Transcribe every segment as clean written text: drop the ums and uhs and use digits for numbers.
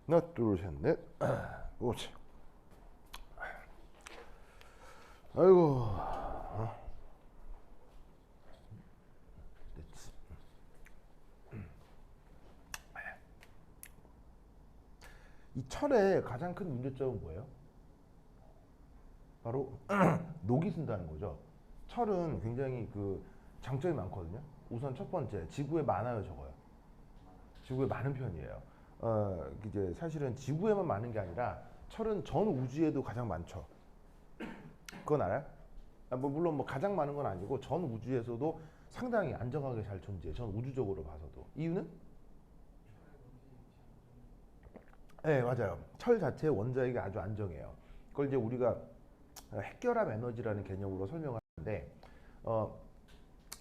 하나, 둘, 셋, 넷. 그렇지. 아이고. 됐지. 이 철의 가장 큰 문제점은 뭐예요? 바로 녹이 쓴다는 거죠. 철은 굉장히 그 장점이 많거든요. 우선 첫 번째, 지구에 많아요, 적어요? 지구에 많은 편이에요. 이제 사실은 지구에만 많은 게 아니라 철은 전 우주에도 가장 많죠. 그건 알아요? 뭐 물론 뭐 가장 많은 건 아니고 전 우주에서도 상당히 안정하게 잘 존재해. 전 우주적으로 봐서도. 이유는? 네, 맞아요. 철 자체의 원자핵이 아주 안정해요. 그걸 이제 우리가 핵결합 에너지라는 개념으로 설명하는데 어,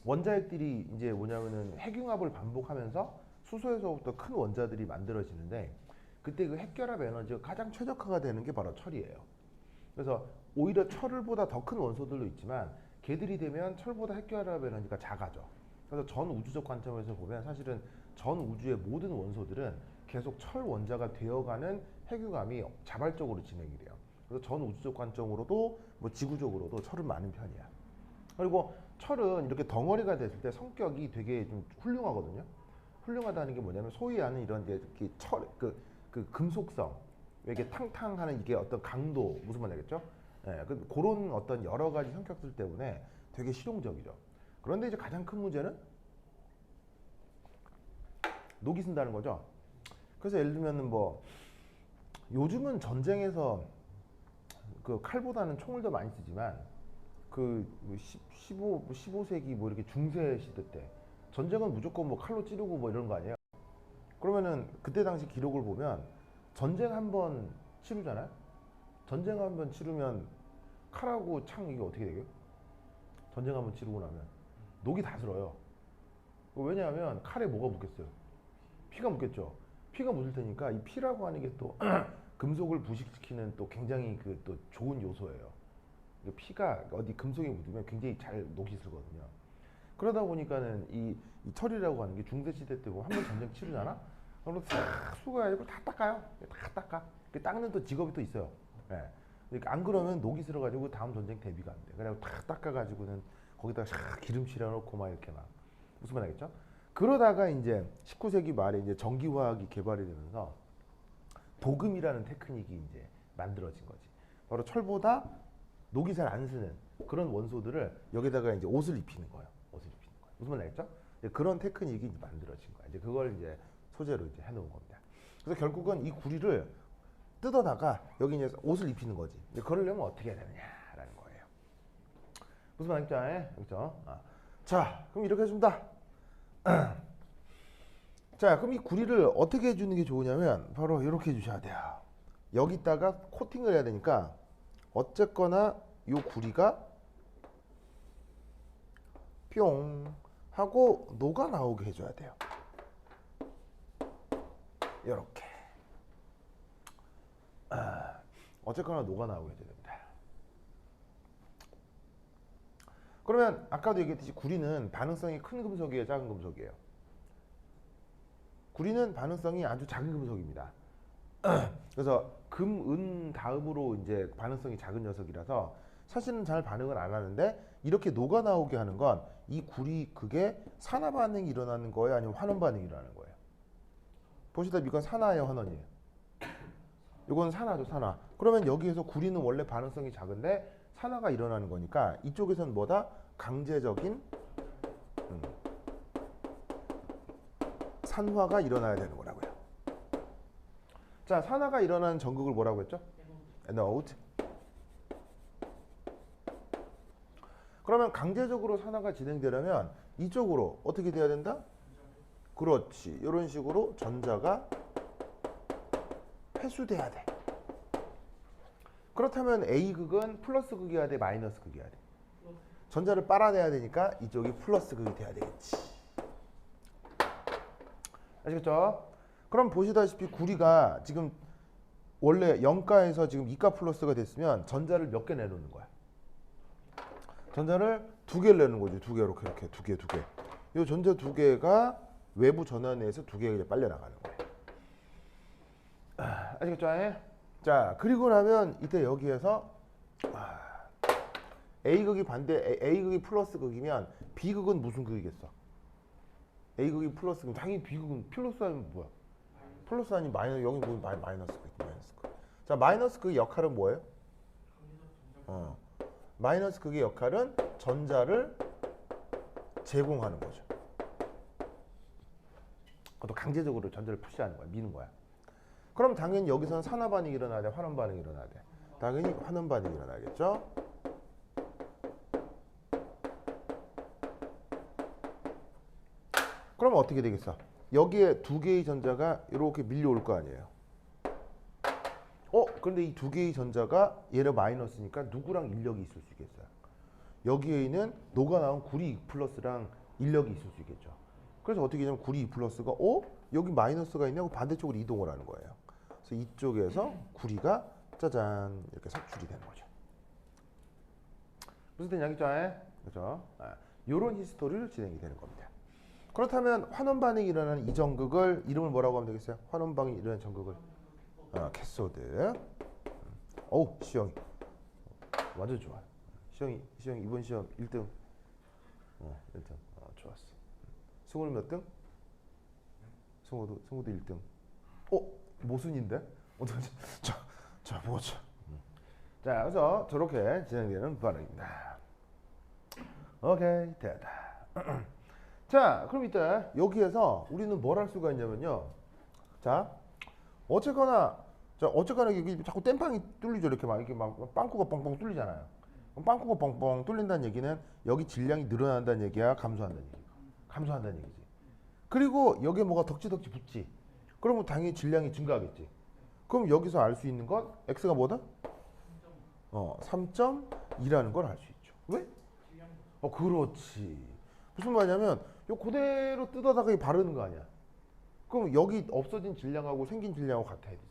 원자핵들이 이제 뭐냐면은 핵융합을 반복하면서 수소에서부터 큰 원자들이 만들어지는데 그때 그 핵결합 에너지가 가장 최적화가 되는 게 바로 철이에요. 그래서 오히려 철보다 더 큰 원소들도 있지만 걔들이 되면 철보다 핵결합 에너지가 작아져. 그래서 전 우주적 관점에서 보면 사실은 전 우주의 모든 원소들은 계속 철 원자가 되어가는 핵융합이 자발적으로 진행이 돼요. 그래서 전 우주적 관점으로도 뭐 지구적으로도 철은 많은 편이야. 그리고 철은 이렇게 덩어리가 됐을 때 성격이 되게 좀 훌륭하거든요. 훌륭하다는 게 뭐냐면 소위 하는 이런 이렇게 철, 그 금속성, 이게 탕탕하는 이게 어떤 강도, 무슨 말인지 알겠죠? 예, 그런 어떤 여러 가지 성격들 때문에 되게 실용적이죠. 그런데 이제 가장 큰 문제는 녹이 쓴다는 거죠. 그래서 예를 들면은 뭐 요즘은 전쟁에서 그 칼보다는 총을 더 많이 쓰지만 그 15세기 뭐 이렇게 중세 시대 때 전쟁은 무조건 뭐 칼로 찌르고 뭐 이런 거 아니에요? 그러면은 그때 당시 기록을 보면 전쟁 한 번 치르잖아요? 전쟁 한 번 치르면 칼하고 창 이게 어떻게 되게요? 전쟁 한 번 치르고 나면 녹이 다 슬어요. 왜냐하면 칼에 뭐가 묻겠어요? 피가 묻겠죠. 피가 묻을 테니까 이 피라고 하는 게 또 금속을 부식시키는 또 굉장히 그 또 좋은 요소예요. 피가 어디 금속에 묻으면 굉장히 잘 녹이 슬거든요. 그러다 보니까는 이 철이라고 하는 게 중세시대 때 보면 한 번 전쟁 치르잖아? 그럼 싹 수거해가지고 다 닦아요. 다 닦아. 그 닦는 또 직업이 또 있어요. 예. 그러니까 안 그러면 녹이 슬어가지고 다음 전쟁 대비가 안 돼. 그래서 다 닦아가지고는 거기다가 샥 기름 칠해놓고 막 이렇게 막 무슨 말 알겠죠? 그러다가 이제 19세기 말에 이제 전기화학이 개발이 되면서 도금이라는 테크닉이 이제 만들어진 거지. 바로 철보다 녹이 잘 안 쓰는 그런 원소들을 여기다가 이제 옷을 입히는 거예요. 옷을 입히는 거예요. 무슨 말 알겠죠? 그런 테크닉이 이제 만들어진 거야. 이제 그걸 이제 소재로 이제 해놓은 겁니다. 그래서 결국은 이 구리를 뜯어다가 여기 이제 옷을 입히는 거지. 이제 그러려면 어떻게 해야 되느냐라는 거예요. 무슨 말 알겠죠? 그렇죠? 자, 그럼 이렇게 해줍니다. 자, 그럼 이 구리를 어떻게 해주는 게 좋으냐면 바로 이렇게 해주셔야 돼요. 여기다가 코팅을 해야 되니까 어쨌거나 이 구리가 뿅 하고 녹아 나오게 해줘야 돼요. 이렇게 어쨌거나 녹아 나오게 해줘야 됩니다. 그러면 아까도 얘기했듯이 구리는 반응성이 큰 금속이에요, 작은 금속이에요? 구리는 반응성이 아주 작은 금속입니다. 그래서 금, 은 다음으로 이제 반응성이 작은 녀석이라서 사실은 잘 반응을 안 하는데 이렇게 녹아 나오게 하는 건 이 구리 그게 산화 반응이 일어나는 거예요, 아니면 환원 반응이 일어나는 거예요? 보시다시피 이건 산화예요, 환원이에요? 이건 산화죠, 산화. 그러면 여기에서 구리는 원래 반응성이 작은데 산화가 일어나는 거니까 이쪽에서는 뭐다? 강제적인 산화가 일어나야 되는 거라고요. 자, 산화가 일어나는 전극을 뭐라고 했죠? 에노드. 그러면 강제적으로 산화가 진행되려면 이쪽으로 어떻게 돼야 된다? 그렇지. 이런 식으로 전자가 회수돼야 돼. 그렇다면 A극은 플러스 극이어야 돼, 마이너스 극이어야 돼? 전자를 빨아내야 되니까 이쪽이 플러스 극이 돼야 되겠지. 아시겠죠? 그럼 보시다시피 구리가 지금 원래 0가에서 지금 2가 플러스가 됐으면 전자를 몇 개 내놓는 거야? 전자를 2개를 내는 거지. 2개 이렇게 2개. 이 전자 2개가 외부 전환에서 2개가 빨려 나가는 거예요. 아시겠죠? 자, 그리고 나면 이때 여기에서 A극이 반대, A극이 플러스 극이면 B극은 무슨 극이겠어? A극이 플러스 극, 당연히 B극은 플러스 아니면 뭐야? 플러스 아니면 마이너스, 여기 뭐 마이너스 극, 마이너스 극. 자, 마이너스 극의 역할은 뭐예요? 마이너스 극의 역할은 전자를 제공하는 거죠. 그것도 강제적으로 전자를 푸시하는 거야, 미는 거야. 그럼 당연히 여기서는 산화 반응이 일어나야 돼, 환원 반응이 일어나야 돼. 당연히 환원 반응이 일어나겠죠. 그럼 어떻게 되겠어? 여기에 두 개의 전자가 이렇게 밀려올 거 아니에요. 그런데 이 두 개의 전자가 얘를 마이너스니까 누구랑 인력이 있을 수 있겠어요? 여기에 있는 녹아 나온 구리 플러스랑 인력이 있을 수 있겠죠. 그래서 어떻게 되냐면 구리 플러스가 여기 마이너스가 있냐고 반대쪽으로 이동을 하는 거예요. 그래서 이쪽에서 구리가 짜잔 이렇게 색출이 되는 거죠. 무슨 뜻인지 알겠죠? 그렇죠? 이런 히스토리를 진행이 되는 겁니다. 그렇다면 환원 반응이 일어나는 이 전극을 이름을 뭐라고 하면 되겠어요? 환원 반응이 일어나는 전극을 캐소드. 시영이 완전 좋아. 시영이 이번 시험 1등. 1등. 좋았어. 승우는 몇 등? 승우도 1등. 모순인데? 어떡하지? 자, 보자. 자, 그래서 저렇게 진행되는 반응입니다. 오케이, 됐다. 자, 그럼 이때 여기에서 우리는 뭘 할 수가 있냐면요. 자, 어쨌거나 이게 자꾸 땜빵이 뚫리죠. 이렇게 막 빵꾸가 뻥뻥 뚫리잖아요. 그럼 빵꾸가 뻥뻥 뚫린다는 얘기는 여기 질량이 늘어난다는 얘기야, 감소한다는 얘기야. 감소한다는 얘기지. 그리고 여기에 뭐가 덕지덕지 붙지. 그러면 당연히 질량이 증가하겠지. 그럼 여기서 알 수 있는 건 x가 뭐다? 3.2라는 걸 알 수 있죠. 왜? 그렇지. 무슨 말이냐면 요 그대로 뜯어다가 바르는 거 아니야. 그럼 여기 없어진 질량하고 생긴 질량하고 같아야 되지.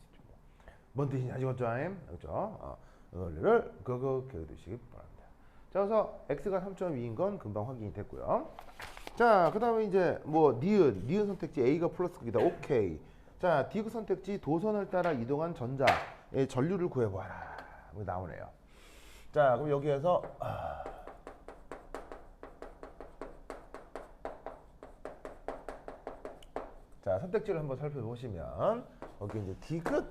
뭔 뜻이냐 아시겠죠? 그렇죠? 원리를 그거 기억해두시기 바랍니다. 자, 그래서 x가 3.2인 건 금방 확인이 됐고요. 자, 그 다음에 이제 뭐 니은 선택지 A가 플러스 극이다. 오케이. 자, 디귿 선택지 도선을 따라 이동한 전자의 전류를 구해보아라. 나오네요. 자, 그럼 여기에서 자, 선택지를 한번 살펴보시면 여기 이제 디귿.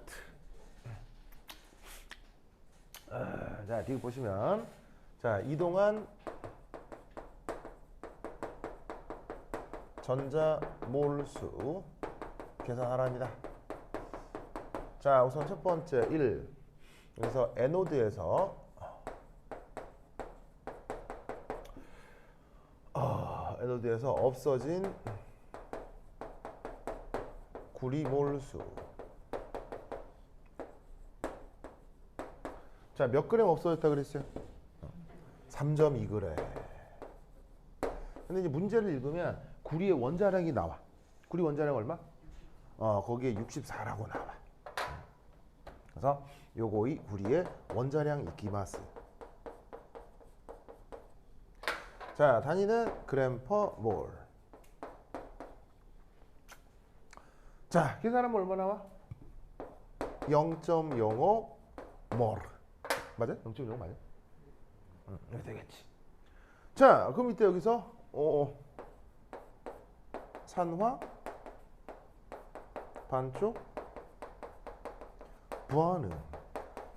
자, 디귿 보시면 자, 이동한 전자 몰수 계산하랍니다. 자, 우선 첫 번째 1. 그래서 에노드에서 없어진 구리 몰수. 자, 몇 그램 없어졌다 그랬어요? 3.2g. 근데 이제 문제를 읽으면 구리의 원자량이 나와. 구리 원자량 얼마? 거기에 64라고 나와. 그래서 요거이 구리의 원자량 이키마스. 자, 단위는 그램 퍼 몰. 자, 계산하면 얼마 나와? 0.05 몰. 맞아? 0.05 맞아? 이렇게 되겠지. 자, 그럼 이때 여기서 산화 반쪽 반응.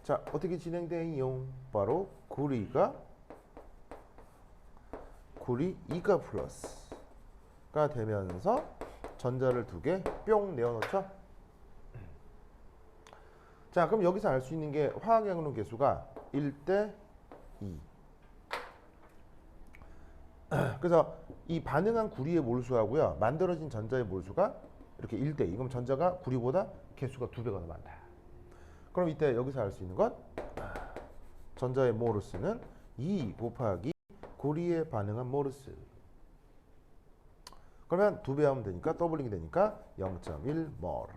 자, 어떻게 진행돼요? 바로 구리 2가 플러스가 되면서 전자를 두 개 뿅 내어놓죠. 자, 그럼 여기서 알 수 있는 게 화학양론 계수가 1대 2. 그래서 이 반응한 구리의 몰수하고요, 만들어진 전자의 몰수가 이렇게 1대 2. 그럼 전자가 구리보다 개수가 2배가 더 많다. 그럼 이때 여기서 알 수 있는 건 전자의 모르스는 2 곱하기 구리에 반응한 모르스. 그러면 2배 하면 되니까 더블링이 되니까 0.1 몰.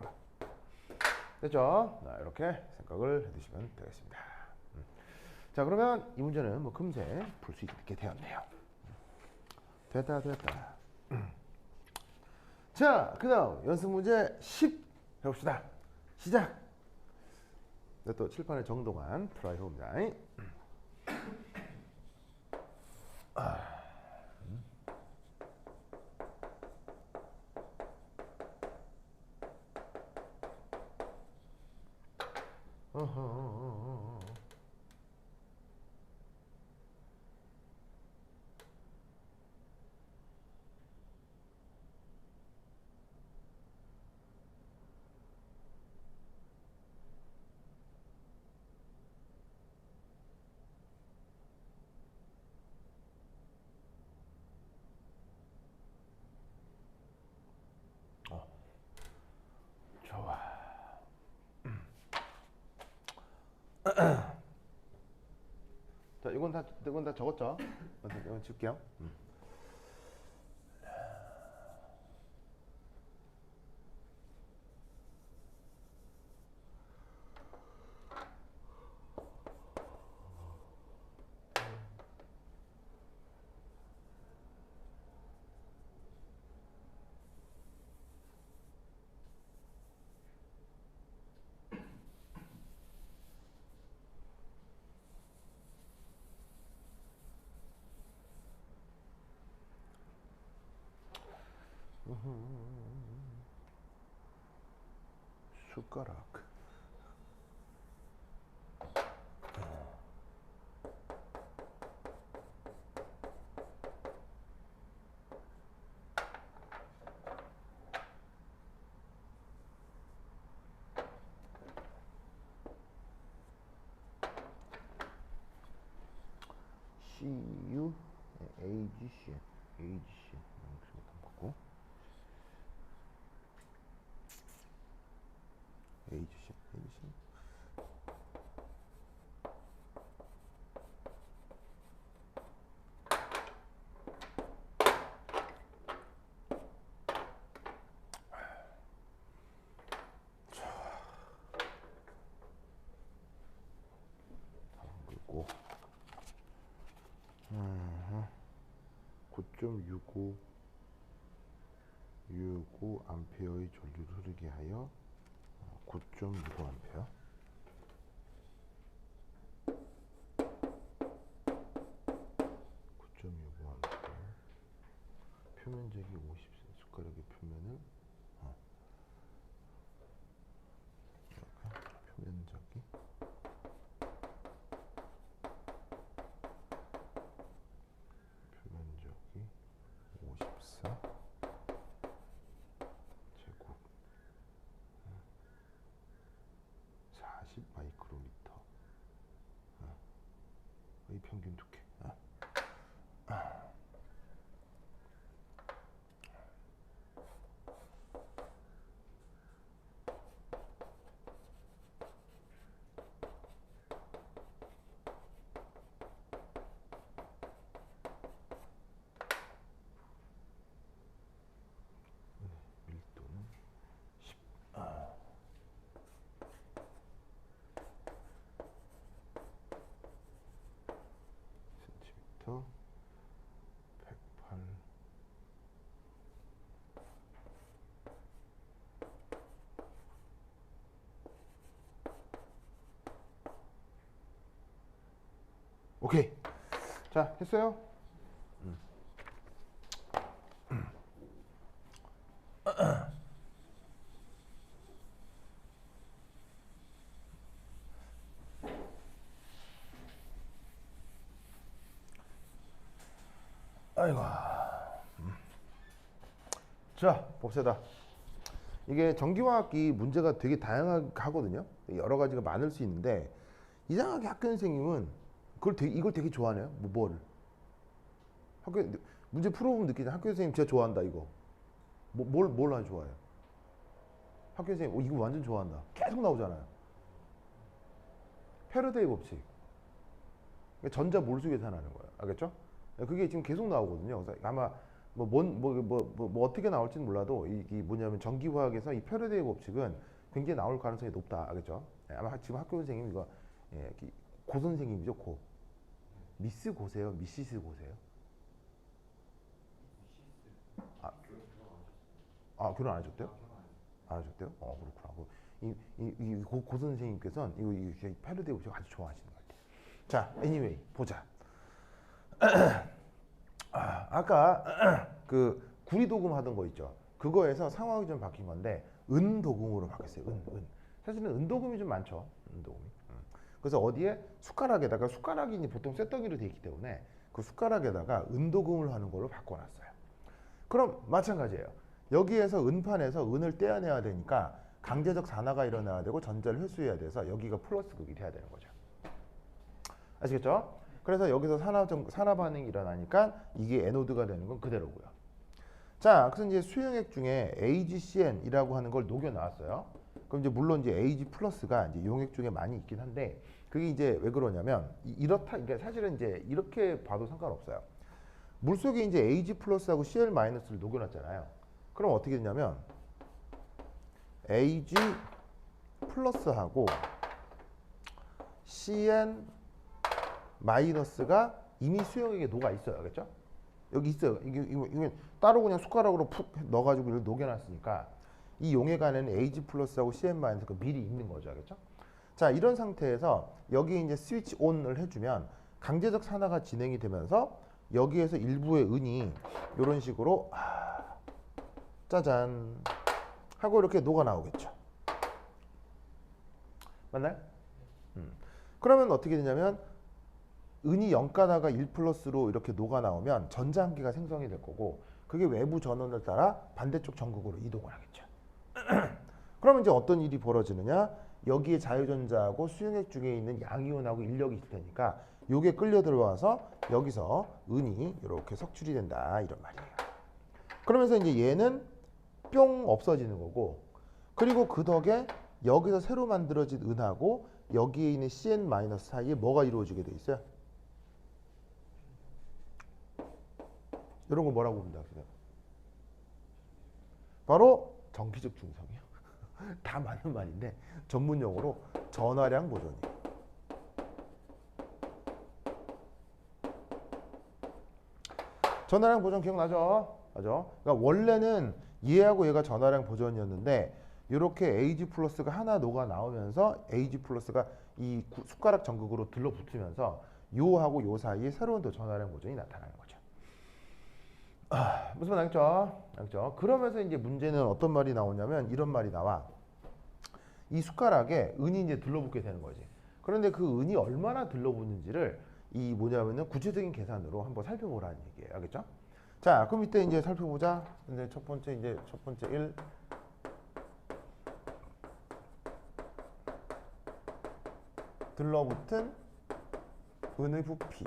됐죠? 이렇게 생각을 해두시면 되겠습니다. 자, 그러면 이 문제는 뭐 금세 풀 수 있게 되었네요. 됐다. 자, 그 다음 연습 문제 10 해봅시다. 시작. 네, 또 칠판의 정동환 트라이 해봅니다. 좋아. 자, 이건 다 적었죠? 이건 칠게요. 숟가락. CU AGC AGC 먹고 AGC AGC 그리고 9.65 암페어의 전류를 흐르게 하여 9.65 암페어 9.65 암페어 표면적이 50cm 숟가락의 표면을 표면적이 표면적이 54 제곱 40 마이크로미터 이 평균 두께 밀도는 10 센티미터 108 오케이. 자, 했어요? 아이고. 자, 봅시다. 이게 전기화학기 문제가 되게 다양하거든요. 여러 가지가 많을 수 있는데 이상하게 학교 선생님은 이걸 되게 좋아하네요. 뭐를 학교 문제 풀어보면 느끼잖아. 학교 선생님 진짜 좋아한다 이거. 뭘 아주 좋아해요? 학교 선생님 이거 완전 좋아한다. 계속 나오잖아요. 패러데이 법칙. 그러니까 전자 몰수계 산하는 거예요. 알겠죠? 그게 지금 계속 나오거든요. 그래서 아마 뭐 어떻게 나올지는 몰라도 이 뭐냐면 전기화학에서 이 패러데이 법칙은 굉장히 나올 가능성이 높다. 알겠죠? 아마 지금 학교 선생님 이거 고 선생님이죠. 고. 미스 고세요? 미시스 고세요? 아, 결혼 안 하셨대요? 안 하셨대요? 그렇구나. 고 선생님께서는 이거 패러디 오션 아주 좋아하시는 것 같아요. 자, anyway 보자. 아까 그 구리도금 하던 거 있죠. 그거에서 상황이 좀 바뀐 건데 은도금으로 바뀌었어요. 은. 사실은 은도금이 좀 많죠. 은도금이. 그래서 어디에 숟가락에다가 숟가락이 이제 보통 쇳덩이로 되어 있기 때문에 그 숟가락에다가 은도금을 하는 걸로 바꿔놨어요. 그럼 마찬가지예요. 여기에서 은판에서 은을 떼어내야 되니까 강제적 산화가 일어나야 되고 전자를 회수해야 돼서 여기가 플러스 극이 돼야 되는 거죠. 아시겠죠? 그래서 여기서 산화 반응이 일어나니까 이게 에노드가 되는 건 그대로고요. 자, 그래서 이제 수용액 중에 AgCn이라고 하는 걸 녹여 나왔어요. 그럼 이제 물론 이제 Ag 플러스가 이제 용액 중에 많이 있긴 한데 그게 이제 왜 그러냐면 이렇다. 그러니까 사실은 이제 이렇게 봐도 상관없어요. 물 속에 이제 Ag 플러스하고 Cl 마이너스를 녹여놨잖아요. 그럼 어떻게 되냐면 Ag 플러스하고 Cn 마이너스가 이미 수용액에 녹아 있어요. 알겠죠? 여기 있어요. 이게 따로 그냥 숟가락으로 푹 넣어가지고 이걸 녹여놨으니까 이 용액 안에는 Ag 플러스하고 Cn 마이너스가 미리 있는 거죠. 알겠죠? 자, 이런 상태에서 여기 이제 스위치 온을 해주면 강제적 산화가 진행이 되면서 여기에서 일부의 은이 이런 식으로 짜잔 하고 이렇게 녹아 나오겠죠. 맞나요? 그러면 어떻게 되냐면 은이 0 가다가 1 플러스로 이렇게 녹아 나오면 전자 한 개가 생성이 될 거고 그게 외부 전원을 따라 반대쪽 전극으로 이동을 하겠죠. 그러면 이제 어떤 일이 벌어지느냐? 여기에 자유전자하고 수용액 중에 있는 양이온하고 인력이 있을 테니까 요게 끌려 들어와서 여기서 은이 이렇게 석출이 된다 이런 말이에요. 그러면서 이제 얘는 뿅 없어지는 거고 그리고 그 덕에 여기서 새로 만들어진 은하고 여기에 있는 Cn- 사이에 뭐가 이루어지게 돼 있어요? 이런 걸 뭐라고 부른다 그래요? 바로 정피적 중성이요. 다 맞는 말인데 전문 용어로 전화량 보존이에요. 전화량 보존 기억나죠? 맞죠? 그러니까 원래는 얘하고 얘가 전화량 보존이었는데 이렇게 Ag 플러스가 하나 녹아 나오면서 Ag 플러스가 이 숟가락 전극으로 들러붙으면서 요하고 요 사이에 새로운 또 전화량 보존이 나타나는 거죠. 무슨 말 알겠죠? 알겠죠? 그러면서 이제 문제는 어떤 말이 나오냐면 이런 말이 나와. 이 숟가락에 은이 이제 들러붙게 되는 거지. 그런데 그 은이 얼마나 들러붙는지를 이 뭐냐면은 구체적인 계산으로 한번 살펴보라는 얘기예요. 알겠죠? 자, 그럼 이때 이제 살펴보자. 근데 첫 번째 1. 들러붙은 은의 부피.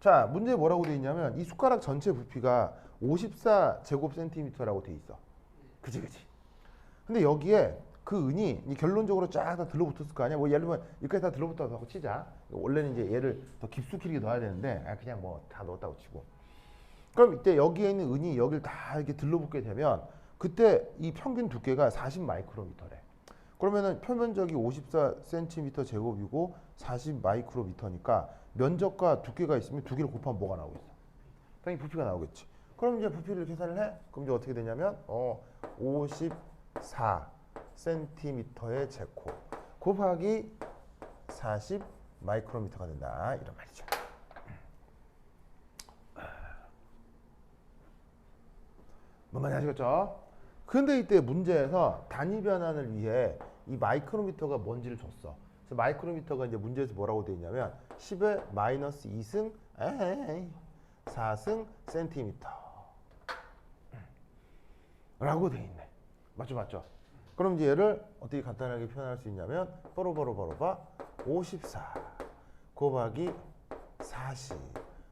자, 문제에 뭐라고 되어 있냐면 이 숟가락 전체 부피가 54제곱센티미터라고 되어 있어. 그치. 근데 여기에 그 은이 결론적으로 쫙 다 들러붙었을 거 아니야. 뭐 예를 들면 여기까지 다 들러붙었다고 치자. 원래는 이제 얘를 더 깊숙이 넣어야 되는데 그냥 뭐 다 넣었다고 치고. 그럼 이때 여기에 있는 은이 여기를 다 이렇게 들러붙게 되면 그때 이 평균 두께가 40 마이크로미터래. 그러면은 표면적이 54cm 제곱이고 40 마이크로미터니까 면적과 두께가 있으면 두 개를 곱하면 뭐가 나오겠어? 당연히 부피가 나오겠지. 그럼 이제 부피를 계산을 해. 그럼 이제 어떻게 되냐면 54cm의 제곱 곱하기 40 마이크로미터가 된다 이런 말이죠. 뭔 말인지 아시겠죠? 근데 이때 문제에서 단위 변환을 위해 이 마이크로미터가 뭔지를 줬어. 그래서 마이크로미터가 이제 문제에서 뭐라고 되어 있냐면 10의 마이너스 2승 4승 센티미터 라고 되어 있네. 맞죠? 그럼 이제 얘를 어떻게 간단하게 표현할 수 있냐면 바로 54 곱하기 40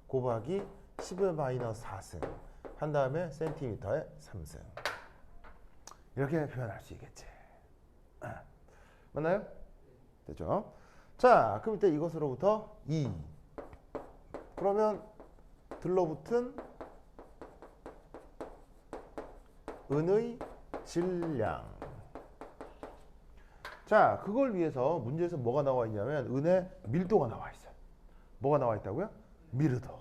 곱하기 10의 마이너스 4승 한 다음에 센티미터의 3승 이렇게 표현할 수 있겠지. 맞나요? 됐죠? 자, 그럼 이때 이것으로부터 2 그러면 들러붙은 은의 질량. 자, 그걸 위해서 문제에서 뭐가 나와 있냐면 은의 밀도가 나와 있어요. 뭐가 나와 있다고요? 미르도.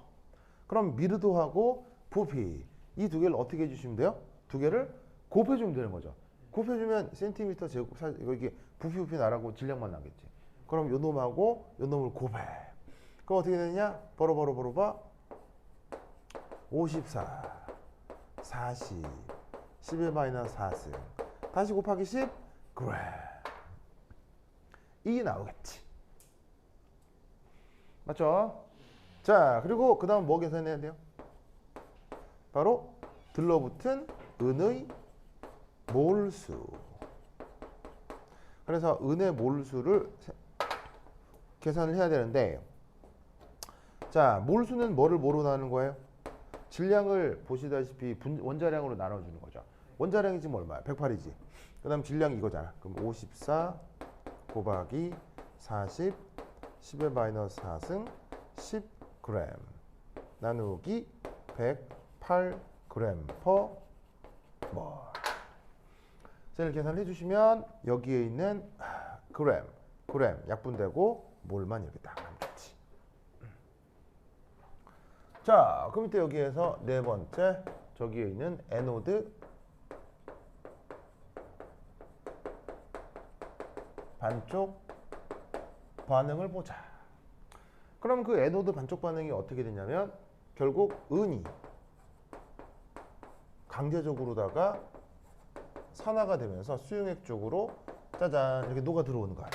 그럼 미르도하고 부피 이 두 개를 어떻게 해주시면 돼요? 두 개를 곱해주면 되는 거죠. 곱해주면 센티미터 제곱 이거 이게 부피 나라고 질량만 나겠지. 그럼 요 놈하고 요 놈을 곱해. 그럼 어떻게 되느냐? 버러 봐. 54, 40, 11 마이너스 4승. 다시 곱하기 10, 그래. 이게 나오겠지. 맞죠? 자, 그리고 그 다음 뭐 계산해야 돼요? 바로 들러붙은 은의 몰수. 그래서 은의 몰수를 계산을 해야 되는데, 자, 몰수는 뭐를 뭐로 나누는 거예요? 질량을 보시다시피 원자량으로 나눠주는 거죠. 원자량이 지금 얼마야? 108이지. 그 다음 질량이 이거잖아. 그럼 54 곱하기 40 10의 마이너스 4승 10g 나누기 108g per 몰. 셀 계산을 해주시면 여기에 있는 그램 약분되고 몰만 이렇게 딱 남겠지. 자, 그럼 이때 여기에서 네 번째 저기에 있는 에노드 반쪽 반응을 보자. 그럼 그 에노드 반쪽 반응이 어떻게 되냐면 결국 은이 강제적으로다가 산화가 되면서 수용액 쪽으로 짜잔 이렇게 녹아 들어오는 거야.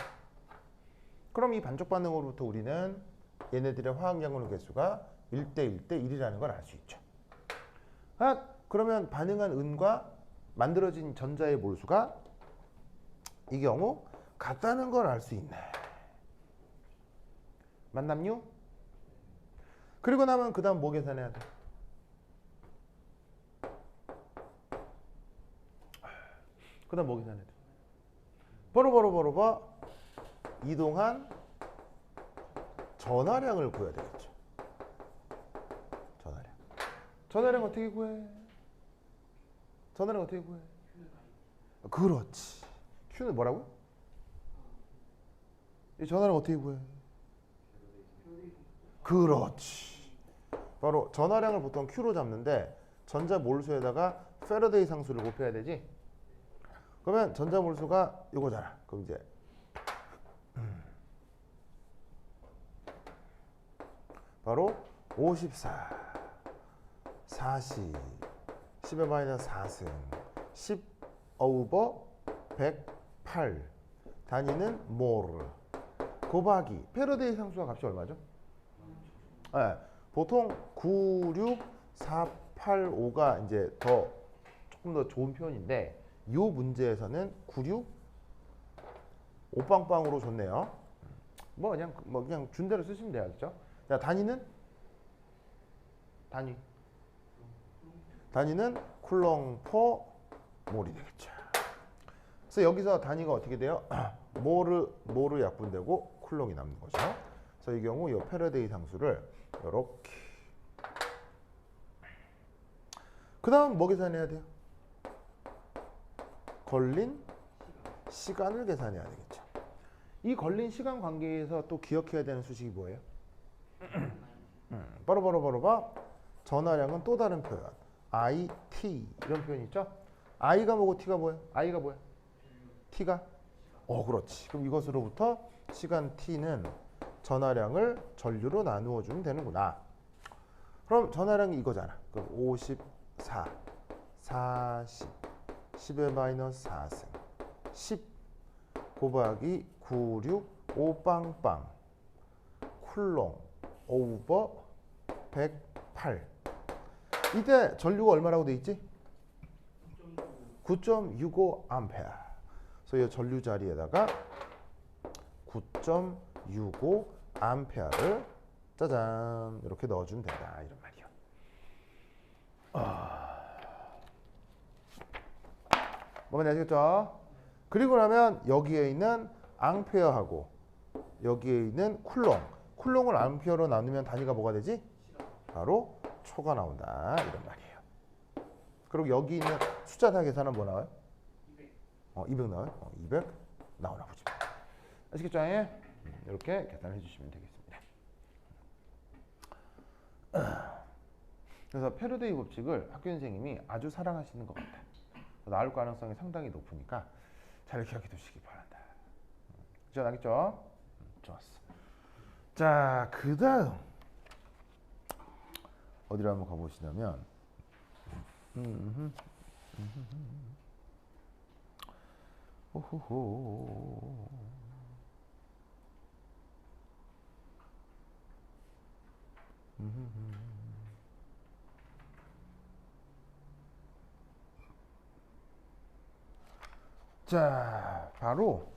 그럼 이 반쪽 반응으로부터 우리는 얘네들의 화학양분 개수가 1대 1이라는 걸 알 수 있죠. 아, 그러면 반응한 은과 만들어진 전자의 몰수가 이 경우 같다는 걸 알 수 있네. 맞남요? 그리고 나면 그 다음 뭐 계산해야 돼? 그 다음 뭐 계산해야 돼? 봐. 이동한 전하량을 구해야 되겠죠. 전하량 어떻게 구해? 그렇지. Q는 뭐라고? 이 전하량 어떻게 구해? 그렇지. 바로 전하량을 보통 Q로 잡는데 전자 몰수에다가 패러데이 상수를 곱해야 되지. 그러면 전자 몰수가 이거잖아. 그럼 이제 바로 54, 40, 10의 마이너스 4승, 10 오버 108 단위는 몰 곱하기 패러데이 상수가 값이 얼마죠? 네, 보통 96485가 이제 조금 더 좋은 표현인데 이 문제에서는 96 오빵빵으로 줬네요. 그냥 준 대로 쓰시면 되겠죠. 자, 단위는 쿨롱 퍼 몰이 되겠죠. 그래서 여기서 단위가 어떻게 돼요? 모르 약분되고 쿨롱이 남는 거죠. 그래서 이 경우 이 패러데이 상수를 이렇게. 그 다음 뭐 계산해야 돼요? 걸린 시간을 계산해야 되겠죠. 이 걸린 시간 관계에서 또 기억해야 되는 수식이 뭐예요? 바로 봐. 전하량은 또 다른 표현. I, T 이런 표현이 있죠? I가 뭐고 T가 뭐예요? I가 뭐야? T가? 그렇지. 그럼 이것으로부터 시간 T는 전하량을 전류로 나누어 주면 되는구나. 그럼 전하량이 이거잖아. 그럼 54, 40, 10의 마이너스 4승, 10 곱하기 96, 5빵빵, 쿨롱, 오버 108. 이때 전류가 얼마라고 돼 있지? 9.65 암페어. 그래서 이 전류 자리에다가 9.65 암페어를 짜잔 이렇게 넣어주면 된다 이런 말이요. 뭔지 아시겠죠? 그리고 나면 여기에 있는 앙페어하고 여기에 있는 쿨롱을 암페어로 나누면 단위가 뭐가 되지? 바로 초가 나온다 이런 말이에요. 그리고 여기 있는 숫자 다 계산하면 뭐 나와요? 200 나와요? 200 나오나 보지. 아시겠죠? 이렇게 계산해 주시면 되겠습니다. 그래서 패러데이 법칙을 학교 선생님이 아주 사랑하시는 것 같아요. 나올 가능성이 상당히 높으니까 잘 기억해 두시기 바란다. 그죠? 알겠죠? 좋았어. 자, 그 다음 어디로 한번 가보시냐면 호호호. 자, 바로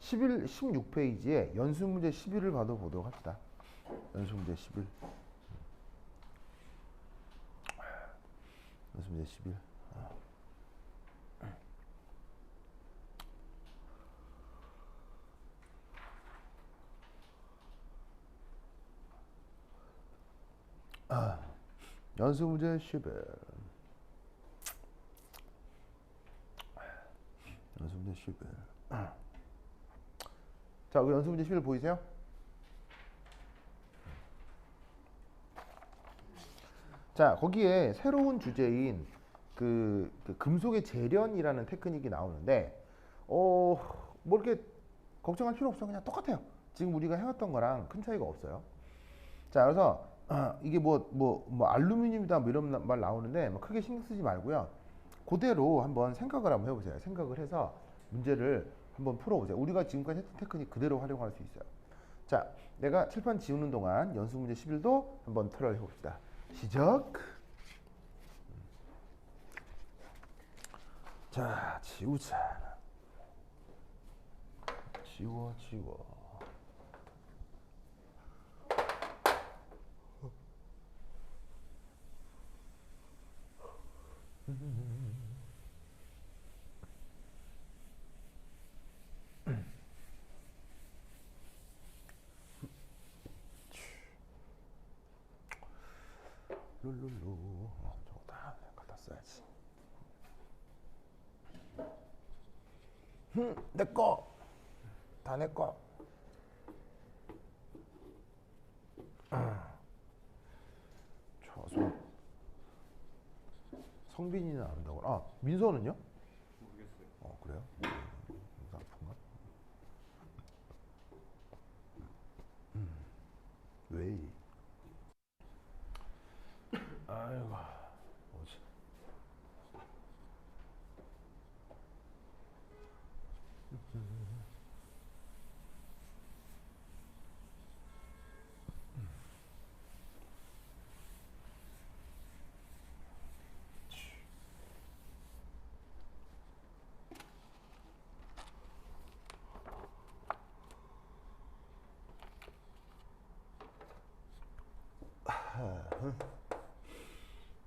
16페이지에 연수문제 11을 봐도 보도록 합시다. 연수문제 11. 연수문제 11. 연수문제 11. 연수문제 11. 자, 그 연수문제 11 보이세요? 자, 거기에 새로운 주제인 그 금속의 재련이라는 테크닉이 나오는데, 뭐 이렇게 걱정할 필요 없어. 그냥 똑같아요. 지금 우리가 해왔던 거랑 큰 차이가 없어요. 자, 그래서 이게 뭐 알루미늄이다 뭐 이런 말 나오는데 뭐 크게 신경 쓰지 말고요. 그대로 한번 생각을 한번 해보세요. 생각을 해서 문제를 한번 풀어보세요. 우리가 지금까지 했던 테크닉 그대로 활용할 수 있어요. 자, 내가 칠판 지우는 동안 연수 문제 11도 한번 틀어 해봅시다. 시작. 자, 지우자. 지워. 룰룰루. 저거 다 갖다 써야지. 내 거. 다 내 거. 저 성빈이는 안다고. 민서는요? 모르겠어요. 그래요? 민서 아픈가? 왜? 아이고, 뭐지?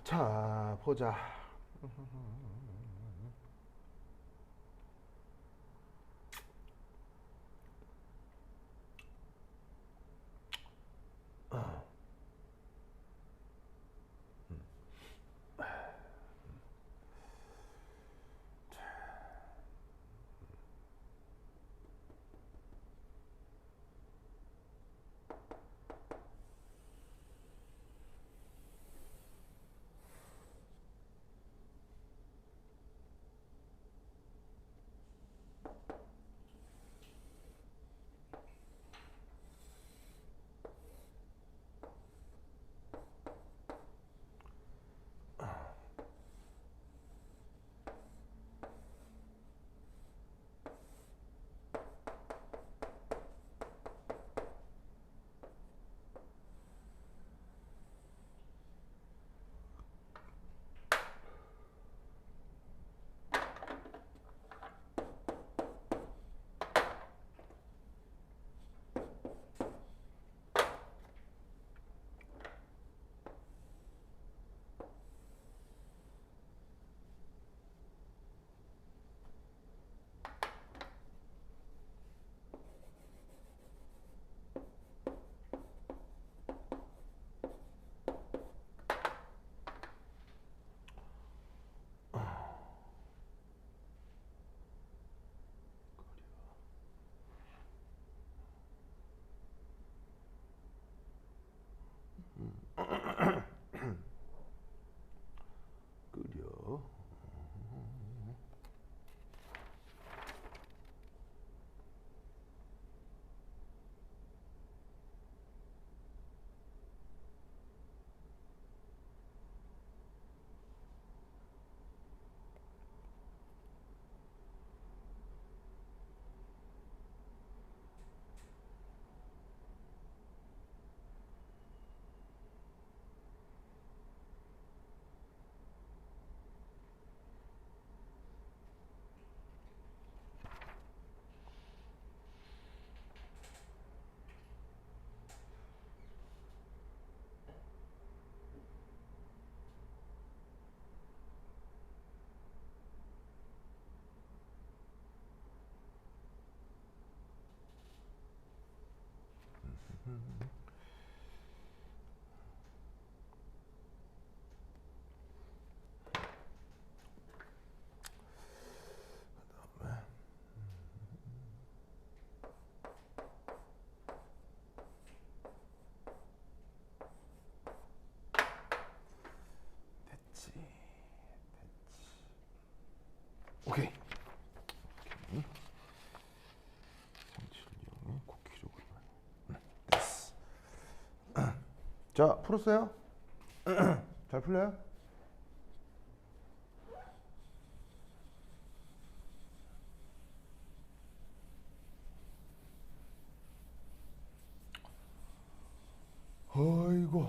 자, 보자. 자, 풀었어요? 잘 풀려요? 어이구.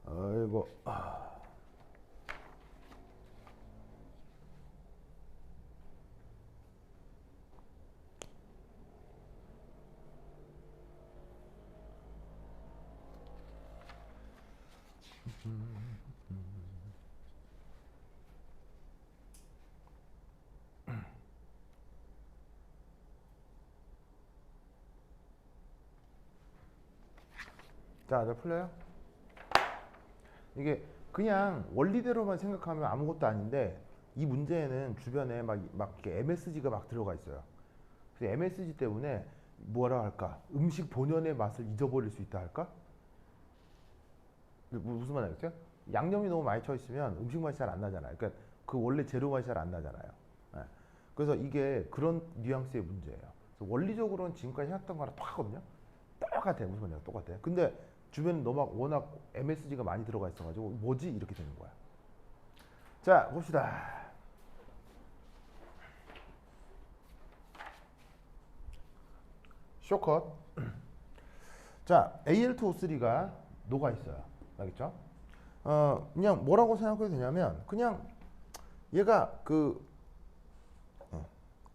아이고. 자, 잘 풀려요? 이게 그냥 원리대로만 생각하면 아무것도 아닌데 이 문제에는 주변에 막 이렇게 MSG가 막 들어가 있어요. 그래서 MSG 때문에 뭐라 할까? 음식 본연의 맛을 잊어버릴 수 있다 할까? 무슨 말 알겠어요? 양념이 너무 많이 쳐 있으면 음식 맛이 잘 안 나잖아요. 그러니까 그 원래 재료 맛이 잘 안 나잖아요. 예. 그래서 이게 그런 뉘앙스의 문제예요. 그래서 원리적으로는 지금까지 해왔던 거랑 똑같거든요. 똑같아요. 무슨 말이야? 똑같아요. 근데 주변에 너무 워낙 MSG가 많이 들어가 있어가지고 뭐지? 이렇게 되는 거야. 자, 봅시다. 쇼컷. 자, Al2O3가 녹아 있어요. 알겠죠? 그냥 뭐라고 생각해도 되냐면 그냥 얘가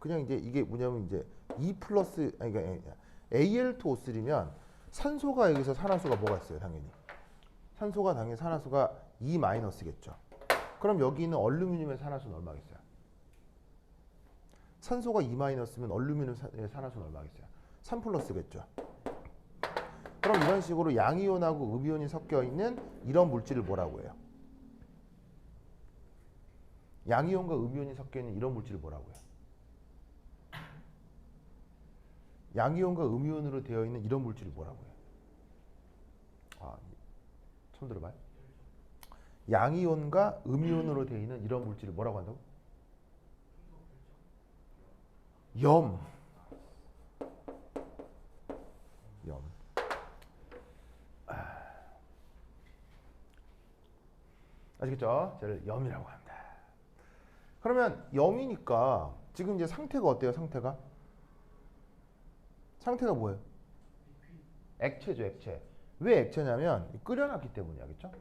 그냥 이제 이게 뭐냐면 이제 2 플러스 아니 그러니까 Al2O3면 산소가 여기서 산화수가 뭐가 있어요, 당연히. 산소가 당연히 산화수가 2 마이너스겠죠. 그럼 여기 있는 얼루미늄의 산화수는 얼마겠어요? 산소가 2 마이너스면 얼루미늄의 산화수는 얼마겠어요? 3 플러스겠죠. 그럼 이런 식으로 양이온하고 음이온이 섞여 있는 이런 물질을 뭐라고 해요? 양이온과 음이온이 섞여 있는 이런 물질을 뭐라고 해요? 양이온과 음이온으로 되어 있는 이런 물질을 뭐라고 해요? 아, 처음 들어봐요? 양이온과 음이온으로 되어 있는 이런 물질을 뭐라고 한다고? 염. 염. 아시겠죠? 저를 염이라고 합니다. 그러면 염이니까 지금 이제 상태가 어때요? 상태가 뭐예요? 액체죠, 액체. 왜 액체냐면 끓여놨기 때문이야, 그렇죠?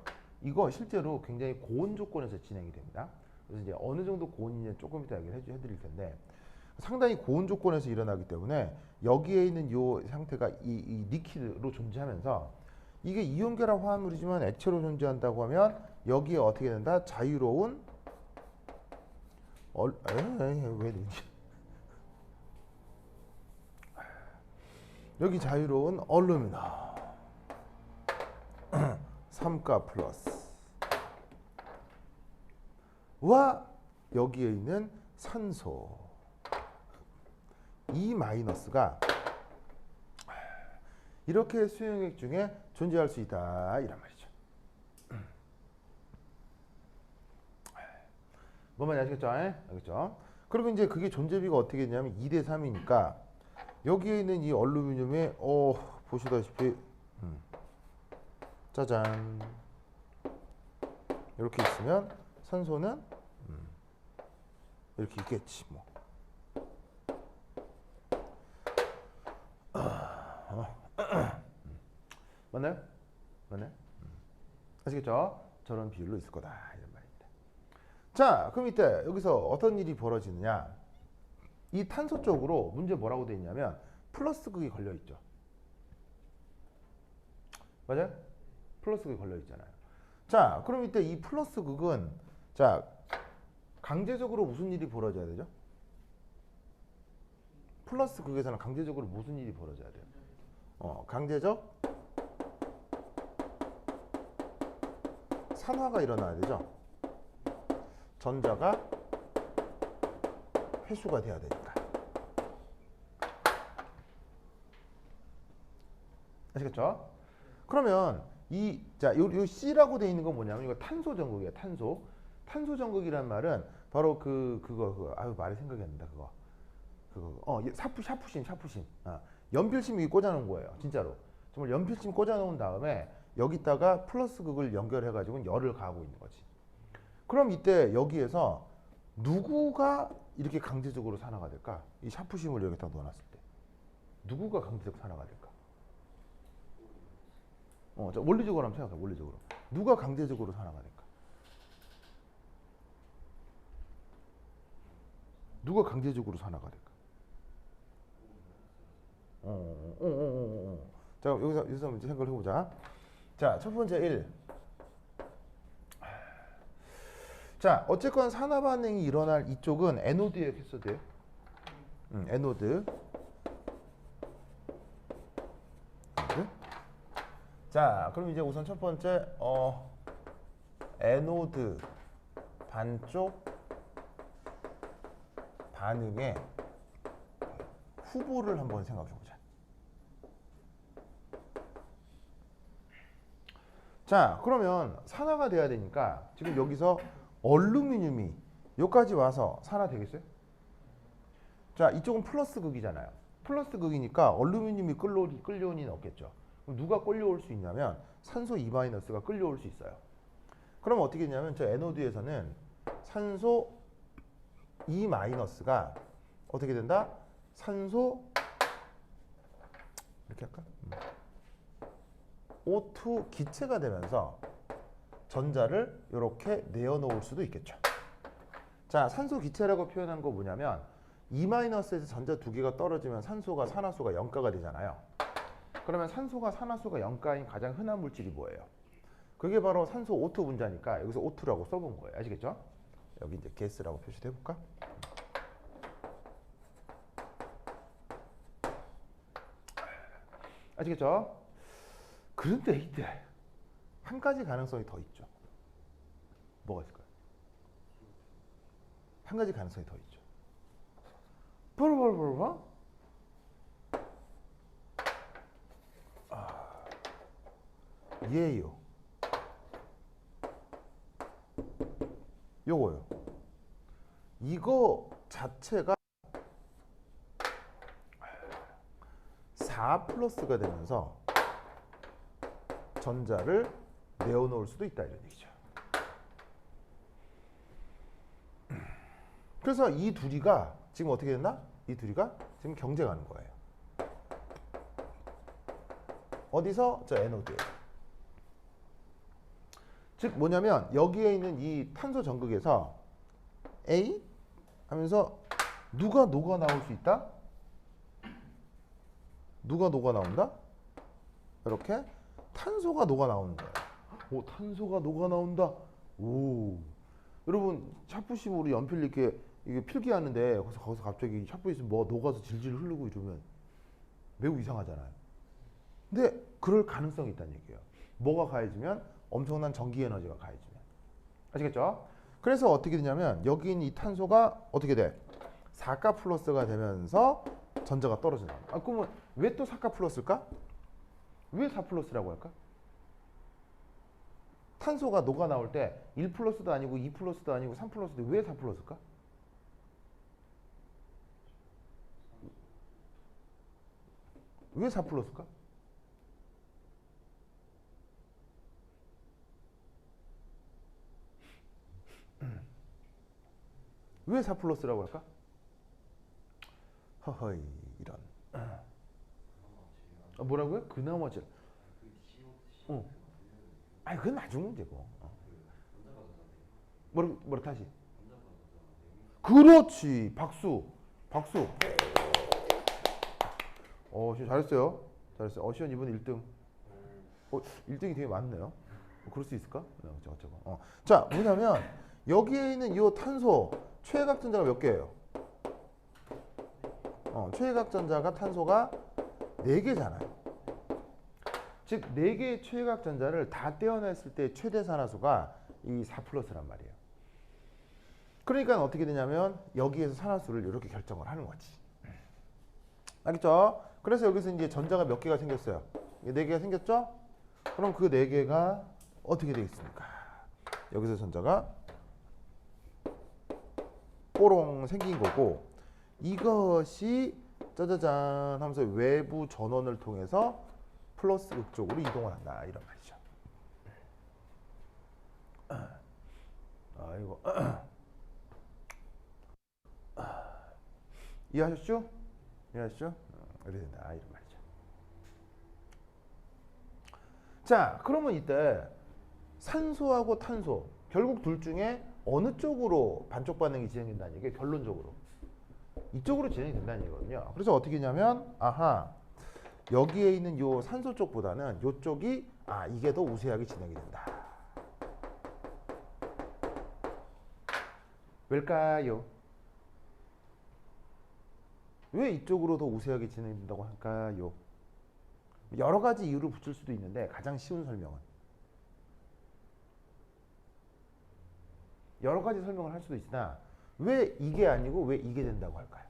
이거 실제로 굉장히 고온 조건에서 진행이 됩니다. 그래서 이제 어느 정도 고온인지 조금 이따 얘기를 해드릴 텐데 상당히 고온 조건에서 일어나기 때문에 여기에 있는 이 상태가 이 리퀴드로 존재하면서 이게 이온결합 화합물이지만 액체로 존재한다고 하면 여기에 어떻게 된다? 자유로운 왜 되지? 여기 자유로운 얼루미늄 3가 플러스 와 여기에 있는 산소 2 마이너스가 이렇게 수용액 중에 존재할 수 있다 이란 말이죠. 뭔 말인지 아시겠죠? 알겠죠? 그리고 이제 그게 존재비가 어떻게 되냐면 2대 3이니까 여기에 있는 이 얼루미늄에 보시다시피 짜잔 이렇게 있으면 산소는 이렇게 있겠지 뭐. 맞나요? 맞나요? 아시겠죠? 저런 비율로 있을 거다 이런 말입니다. 자, 그럼 이때 여기서 어떤 일이 벌어지느냐? 이 탄소 쪽으로 문제 뭐라고 돼 있냐면 플러스 극이 걸려 있죠. 맞아요? 플러스 극이 걸려 있잖아요. 자, 그럼 이때 이 플러스 극은 자 강제적으로 무슨 일이 벌어져야 되죠? 플러스 극에서는 강제적으로 무슨 일이 벌어져야 돼요? 강제적 산화가 일어나야 되죠. 전자가 회수가 돼야 되니까. 아시겠죠? 그러면 요 C라고 돼 있는 건 뭐냐면 이거 탄소 전극이에요. 탄소 전극이란 말은 바로 그거 아유 말이 생각이 안 난다. 샤프심. 연필심 여기 꽂아놓은 거예요. 진짜로. 정말 연필심 꽂아놓은 다음에 여기다가 플러스 극을 연결해가지고 열을 가하고 있는 거지. 그럼 이때 여기에서 누구가 이렇게 강제적으로 산화가 될까? 이 샤프심을 여기다 넣어놨을 때 누구가 강제적 산화가 될까? 자, 원리적으로 한번 생각해. 원리적으로 누가 강제적으로 산화가 될까? 누가 강제적으로 산화가 될까? 자, 여기서 이제 생각을 해보자. 자, 첫 번째 1. 자, 어쨌건 산화 반응이 일어날 이쪽은 에노드에 캐서드예요. 에노드. 자, 그럼 이제 우선 첫 번째 에노드 반쪽 반응의 후보를 한번 생각해 보자. 자, 그러면 산화가 돼야 되니까 지금 여기서 얼루미늄이 여기까지 와서 산화 되겠어요? 자, 이쪽은 플러스 극이잖아요. 플러스 극이니까 얼루미늄이 끌려올 리는 없겠죠. 그럼 누가 끌려올 수 있냐면 산소 2-가 끌려올 수 있어요. 그럼 어떻게 되냐면 저 에노드에서는 산소 2-가 어떻게 된다? 산소 이렇게 할까? O2 기체가 되면서 전자를 이렇게 내어놓을 수도 있겠죠. 자, 산소 기체라고 표현한 거 뭐냐면 2-에서 전자 두 개가 떨어지면 산소가 산화수가 0가가 되잖아요. 그러면 산소가 산화수가 0가인 가장 흔한 물질이 뭐예요? 그게 바로 산소 O2 분자니까 여기서 O2라고 써본 거예요. 아시겠죠? 여기 이제 가스라고 표시해 볼까? 아시겠죠? 그런데 이때 한 가지 가능성이 더 있죠. 뭐가 있을까요? 한 가지 가능성이 더 있죠. 바로 얘요. 요거요. 이거 자체가 4+가 되면서 전자를 내어놓을 수도 있다 이런 얘기죠. 그래서 이 둘이가 지금 어떻게 됐나? 이 둘이가 지금 경쟁하는 거예요. 어디서? 저 에노드에. 즉 뭐냐면 여기에 있는 이 탄소 전극에서 A 하면서 누가 녹아 나올 수 있다? 누가 녹아 나온다? 이렇게 탄소가 녹아 나오는 거예요. 오, 탄소가 녹아 나온다. 오, 여러분 샤프심으로 연필 이렇게 이게 필기하는데 거기서 갑자기 샤프에서 뭐 녹아서 질질 흐르고 이러면 매우 이상하잖아요. 근데 그럴 가능성이 있다는 얘기예요. 뭐가 가해지면 엄청난 전기 에너지가 가해지면. 아시겠죠? 그래서 어떻게 되냐면 여기 있는 이 탄소가 어떻게 돼? 4가 플러스가 되면서 전자가 떨어진다. 그러면 왜 또 4가 플러스일까? 왜 4 플러스라고 할까? 탄소가 녹아 나올 때 1 플러스도 아니고 2 플러스도 아니고 3 플러스도 왜 4 플러스일까? 왜 4 플러스일까? 왜 4 플러스라고 할까? 허허이 이런. 뭐라고요? 그나마 질. 아니 그건 나중 문제고. 뭐라 다시. 그렇지. 박수. 시원 잘했어요. 시원 이번에 1등. 1등이 되게 많네요. 그럴 수 있을까? 어쩌고. 자, 뭐냐면 여기에 있는 이 탄소 최외각 전자가 몇 개예요? 최외각 전자가 탄소가 4개잖아요. 즉 4개의 최외각 전자를 다 떼어냈을 때 최대 산화수가 이 4 플러스란 말이에요. 그러니까 어떻게 되냐면 여기에서 산화수를 이렇게 결정을 하는 거지. 알겠죠? 그래서 여기서 이제 전자가 몇 개가 생겼어요? 4개가 생겼죠? 그럼 그 네 개가 어떻게 되겠습니까? 여기서 전자가 뽀롱 생긴 거고, 이것이 짜자잔 하면서 외부 전원을 통해서 플러스 극쪽으로 이동을 한다, 이런 말이죠. 아이고. 이해하셨죠? 이해하셨죠? 이렇게 된다, 이런 말이죠. 자, 그러면 이때 산소하고 탄소, 결국 둘 중에 어느 쪽으로 반쪽 반응이 진행된다는 얘기예요, 결론적으로. 이쪽으로 진행이 된다는 얘기거든요. 그래서 어떻게 했냐면, 아하, 여기에 있는 요 산소 쪽보다는 요쪽이, 이게 더 우세하게 진행이 된다. 왜일까요? 왜 이쪽으로 더 우세하게 진행된다고 할까요? 여러 가지 이유를 붙일 수도 있는데, 가장 쉬운 설명은, 여러 가지 설명을 할 수도 있으나 왜 이게 아니고 왜 이게 된다고 할까요?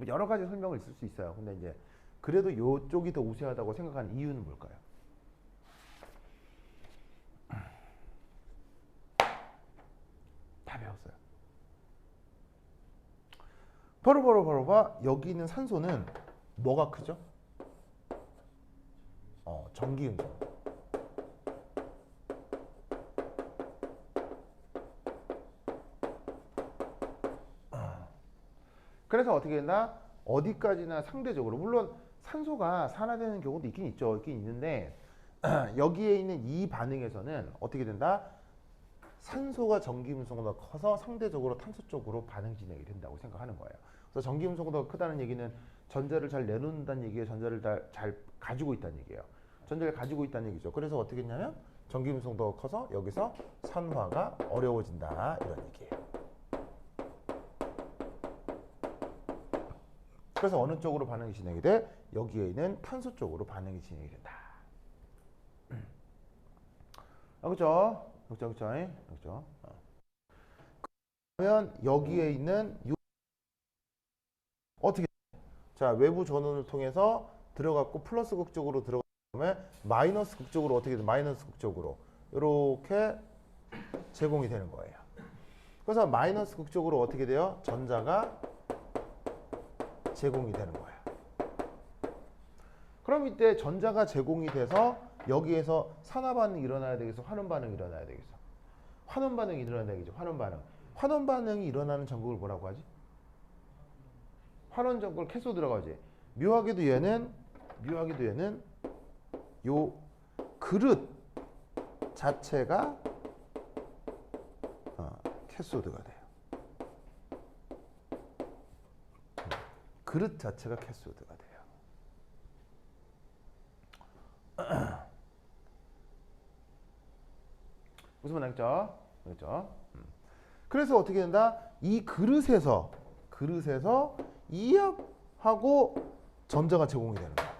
여러 가지 설명을 있을 수 있어요. 근데 이제 그래도 이쪽이 더 우세하다고 생각하는 이유는 뭘까요? 다 배웠어요. 바로 봐. 여기 있는 산소는 뭐가 크죠? 전기 음성. 그래서 어떻게 했나? 어디까지나 상대적으로, 물론 산소가 산화되는 경우도 있긴 있죠. 있긴 있는데 여기에 있는 이 반응에서는 어떻게 된다? 산소가 전기 음성보다 커서 상대적으로 탄소 쪽으로 반응 진행이 된다고 생각하는 거예요. 그래서 전기 음성보다 크다는 얘기는 전자를 잘 내놓는다는 얘기예요. 전자를 잘 가지고 있다는 얘기예요. 전자를 가지고 있다는 얘기죠. 그래서 어떻게 했냐면 전기 음성도가 커서 여기서 산화가 어려워진다, 이런 얘기예요. 그래서 어느 쪽으로 반응이 진행이 돼? 여기에 있는 탄소 쪽으로 반응이 진행이 된다. 그렇죠? 그렇죠? 그러면 여기에 있는 어떻게, 자, 외부 전원을 통해서 들어갔고 플러스 극쪽으로 들어가면 마이너스 극쪽으로 어떻게 돼? 마이너스 극쪽으로 이렇게 제공이 되는 거예요. 그래서 마이너스 극쪽으로 어떻게 돼요? 전자가 제공이 되는 거예요. 그럼 이때 전자가 제공이 돼서 여기에서 산화 반응이 일어나야 되겠어? 환원 반응이 일어나야 되겠어? 환원 반응이 일어나야 되겠죠? 환원 반응. 환원 반응이 일어나는 전극을 뭐라고 하지? 환원 전극을 캐소드라고 하지. 묘하게도 얘는 요 그릇 자체가 캐소드가 돼요. 그릇 자체가 캐소드가 돼요. 무슨 말 알겠죠? 그렇죠? 그래서 어떻게 된다? 이 그릇에서 이압하고 전자가 제공이 되는 거야.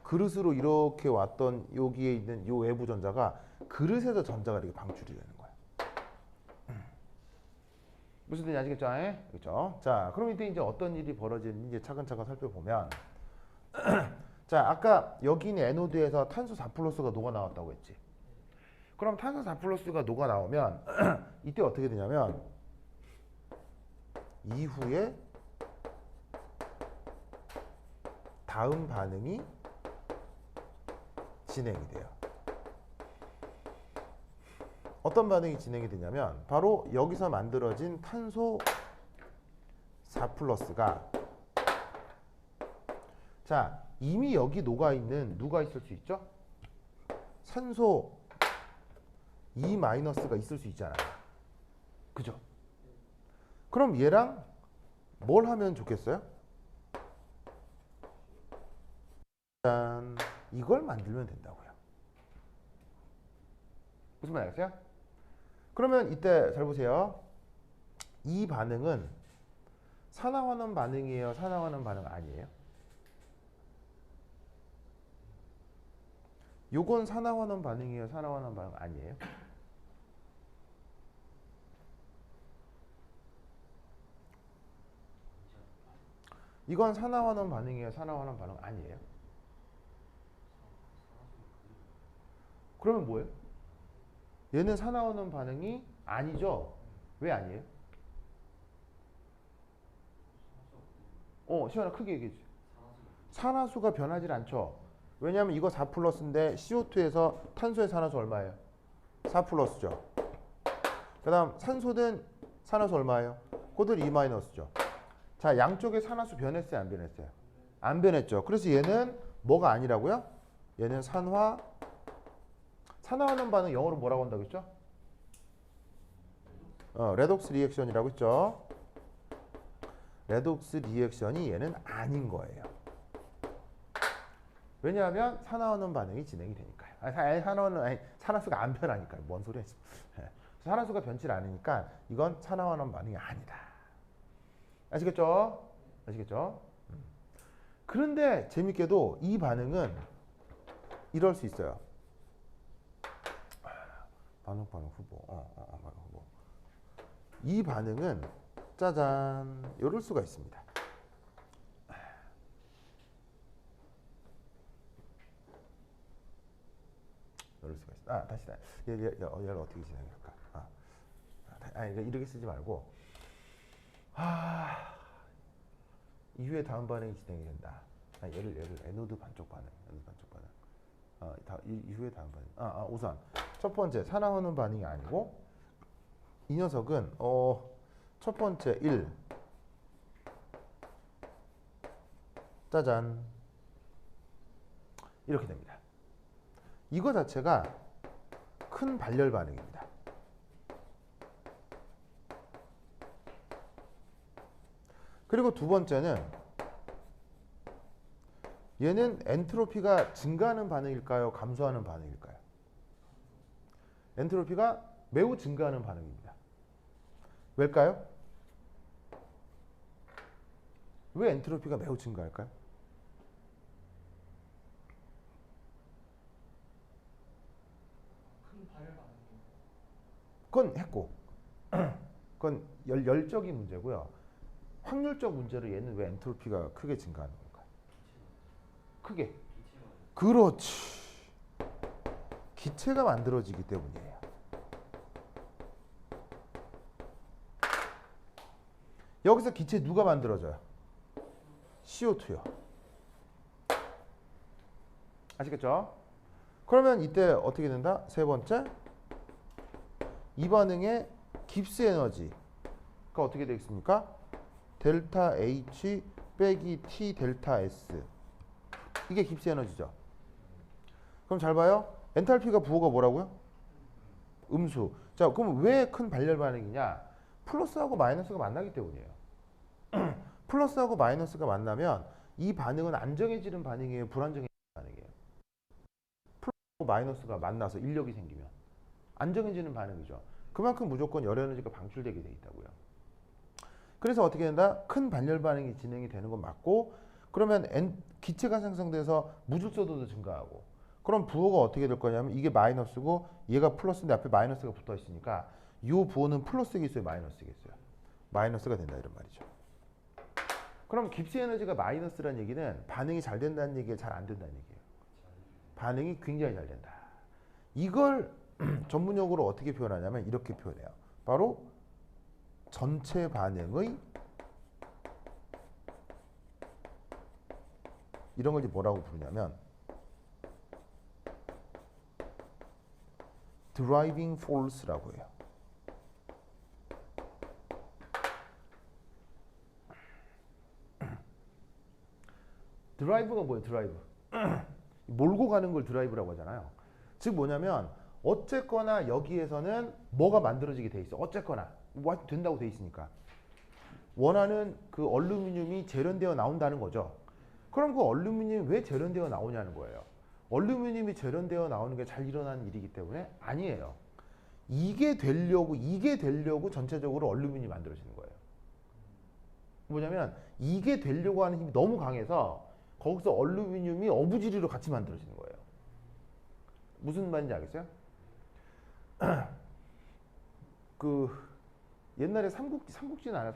그릇으로 이렇게 왔던 여기에 있는 요 외부 전자가 그릇에서 전자가 이렇게 방출이 되는 거야. 무슨 뜻인지 아시겠죠? 그렇죠? 자, 그럼 이때 이제 어떤 일이 벌어지는지 차근차근 살펴보면, 자, 아까 여기 있는 에노드에서 탄소 4플러스가 녹아 나왔다고 했지. 그럼 탄소 4플러스가 녹아 나오면 이때 어떻게 되냐면 이후에 다음 반응이 진행이 돼요. 어떤 반응이 진행이 되냐면 바로 여기서 만들어진 탄소 4플러스가, 자, 이미 여기 녹아 있는 누가 있을 수 있죠? 산소 2 마이너스가 있을 수 있잖아요. 그죠? 그럼 얘랑 뭘 하면 좋겠어요? 짠, 이걸 만들면 된다고요. 무슨 말 알겠어요? 그러면 이때 잘 보세요. 이 반응은 산화환원 반응이에요? 산화환원 반응 아니에요? 요건 산화환원 반응이에요? 산화환원 반응 아니에요? 이건 산화환원 반응이에요? 산화환원 반응 아니에요? 그러면 뭐예요? 얘는 사나우는 반응이 아니죠? 왜 아니에요? 시원아 크게 얘기해 주세요. 산화수가 변하질 않죠. 왜냐하면 이거 4 플러스인데 CO2에서 탄소의 산화수 얼마예요? 4 플러스죠. 그 다음 산소든 산화수 얼마예요? 그들 2 마이너스죠. 자, 양쪽의 산화수 변했어요? 안 변했어요? 안 변했죠. 그래서 얘는 뭐가 아니라고요? 얘는 산화하는 반응 영어로 뭐라고 한다고 했죠? 레독스 리액션이라고 했죠. 레독스 리액션이 얘는 아닌 거예요. 왜냐하면 산화하는 반응이 진행이 되니까요. 산화수가 안 변하니까요. 뭔 소리야. 산화수가 변치 않으니까 이건 산화하는 반응이 아니다. 아시겠죠? 아시겠죠? 그런데 재밌게도 이 반응은 이럴 수 있어요. 반응 후보. 반응 후보. 이 반응은 짜잔 이럴 수가 있습니다. 이럴 수가 있어. 다시 얘를 어떻게 진행할까? 이렇게 쓰지 말고 이후에 다음 반응이 진행이 된다. 얘를 에노드 반쪽 반응, 이후에 다음 반응. 우선 첫 번째 산화하는 반응이 아니고 이 녀석은 첫 번째 1 짜잔 이렇게 됩니다. 이거 자체가 큰 발열 반응입니다. 그리고 두 번째는 얘는 엔트로피가 증가하는 반응일까요? 감소하는 반응일까요? 엔트로피가 매우 증가하는 반응입니다. 왜일까요? 왜 엔트로피가 매우 증가할까요? 그건 했고 그건 열적인 문제고요. 확률적 문제로 얘는 왜 엔트로피가 크게 증가하는 걸까요? 크게. 그렇지. 기체가 만들어지기 때문이에요. 여기서 기체 누가 만들어져요? CO2요. 아시겠죠? 그러면 이때 어떻게 된다? 세 번째, 이 반응의 깁스 에너지가 어떻게 되겠습니까? 델타 H 빼기 T 델타 S. 이게 깁스 에너지죠. 그럼 잘 봐요. 엔탈피가 부호가 뭐라고요? 음수. 자, 그럼 왜 큰 발열 반응이냐? 플러스하고 마이너스가 만나기 때문이에요. 플러스하고 마이너스가 만나면 이 반응은 안정해지는 반응이에요? 불안정해지는 반응이에요? 플러스하고 마이너스가 만나서 인력이 생기면 안정해지는 반응이죠. 그만큼 무조건 열 에너지가 방출되게 돼 있다고요. 그래서 어떻게 된다? 큰 발열 반응이 진행이 되는 건 맞고, 그러면 기체가 생성돼서 무질서도도 증가하고, 그럼 부호가 어떻게 될 거냐면 이게 마이너스고 얘가 플러스인데 앞에 마이너스가 붙어 있으니까 이 부호는 플러스겠어요, 마이너스겠어요? 마이너스가 된다 이런 말이죠. 그럼 깁스 에너지가 마이너스라는 얘기는 반응이 잘 된다는 얘기예요, 잘 안 된다는 얘기예요? 반응이 굉장히 잘 된다. 이걸 전문용어로 어떻게 표현하냐면 이렇게 표현해요. 바로 전체 반응의 이런 걸 뭐라고 부르냐면 드라이빙 포스라고 해요. 드라이브가 뭐예요? 드라이브. 몰고 가는 걸 드라이브라고 하잖아요. 즉 뭐냐면 어쨌거나 여기에서는 뭐가 만들어지게 돼 있어. 어쨌거나 된다고 돼 있으니까. 원하는 그 얼루미늄이 재련되어 나온다는 거죠. 그럼 그 얼루미늄이 왜 재련되어 나오냐는 거예요. 얼루미늄이 재련되어 나오는 게 잘 일어나는 일이기 때문에 아니에요. 이게 되려고 전체적으로 얼루미늄이 만들어지는 거예요. 뭐냐면 이게 되려고 하는 힘이 너무 강해서 거기서 얼루미늄이 어부지리로 같이 만들어지는 거예요. 무슨 말인지 알겠어요? 그 옛날에 삼국지는 알아요?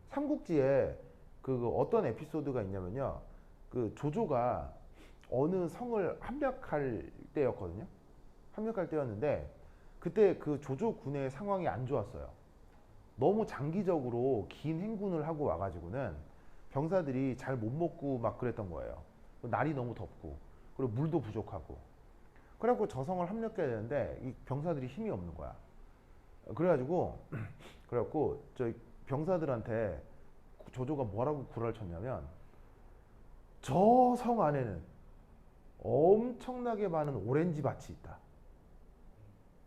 삼국지에 그 어떤 에피소드가 있냐면요. 그 조조가 어느 성을 함락할 때였거든요. 함락할 때였는데 그때 그 조조 군의 상황이 안 좋았어요. 너무 장기적으로 긴 행군을 하고 와가지고는 병사들이 잘 못 먹고 막 그랬던 거예요. 날이 너무 덥고 그리고 물도 부족하고 그래갖고 저 성을 함락해야 되는데 이 병사들이 힘이 없는 거야. 그래갖고 저 병사들한테 조조가 뭐라고 구라를 쳤냐면 저 성 안에는 엄청나게 많은 오렌지 밭이 있다.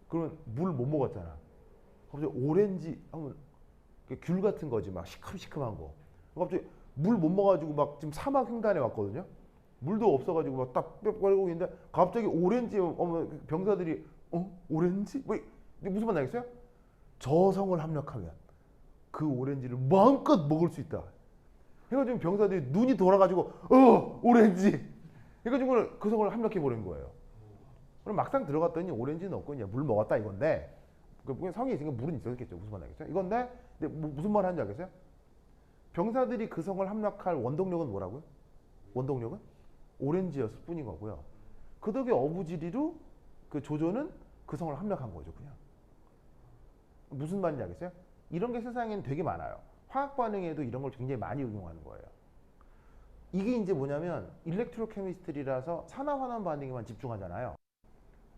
그러면 물 못 먹었잖아. 갑자기 오렌지 하면 귤 같은 거지 막 시큼시큼한 거. 갑자기 물 못 먹어가지고 막 지금 사막 횡단에 왔거든요. 물도 없어가지고 막 딱 빽거리고 있는데 갑자기 오렌지 병사들이 오렌지? 뭐 무슨 말 나겠어요? 저 성을 함락하면 그 오렌지를 마음껏 먹을 수 있다. 해가지고 병사들이 눈이 돌아가지고 오렌지. 해가지고 그 성을 함락해 버린 거예요. 그럼 막상 들어갔더니 오렌지는 없고 그냥 물 먹었다 이건데 그 성이 있으니까 물은 있었겠죠. 무슨 말 나겠어요? 이건데 무슨 말 하는지 알겠어요? 병사들이 그 성을 함락할 원동력은 뭐라고요? 원동력은 오렌지였을 뿐인 거고요. 그 덕에 어부지리로 그 조조는 그 성을 함락한 거죠. 그냥 무슨 말인지 알겠어요? 이런 게 세상에는 되게 많아요. 화학 반응에도 이런 걸 굉장히 많이 응용하는 거예요. 이게 이제 뭐냐면 일렉트로케미스트리라서 산화환원 반응에만 집중하잖아요.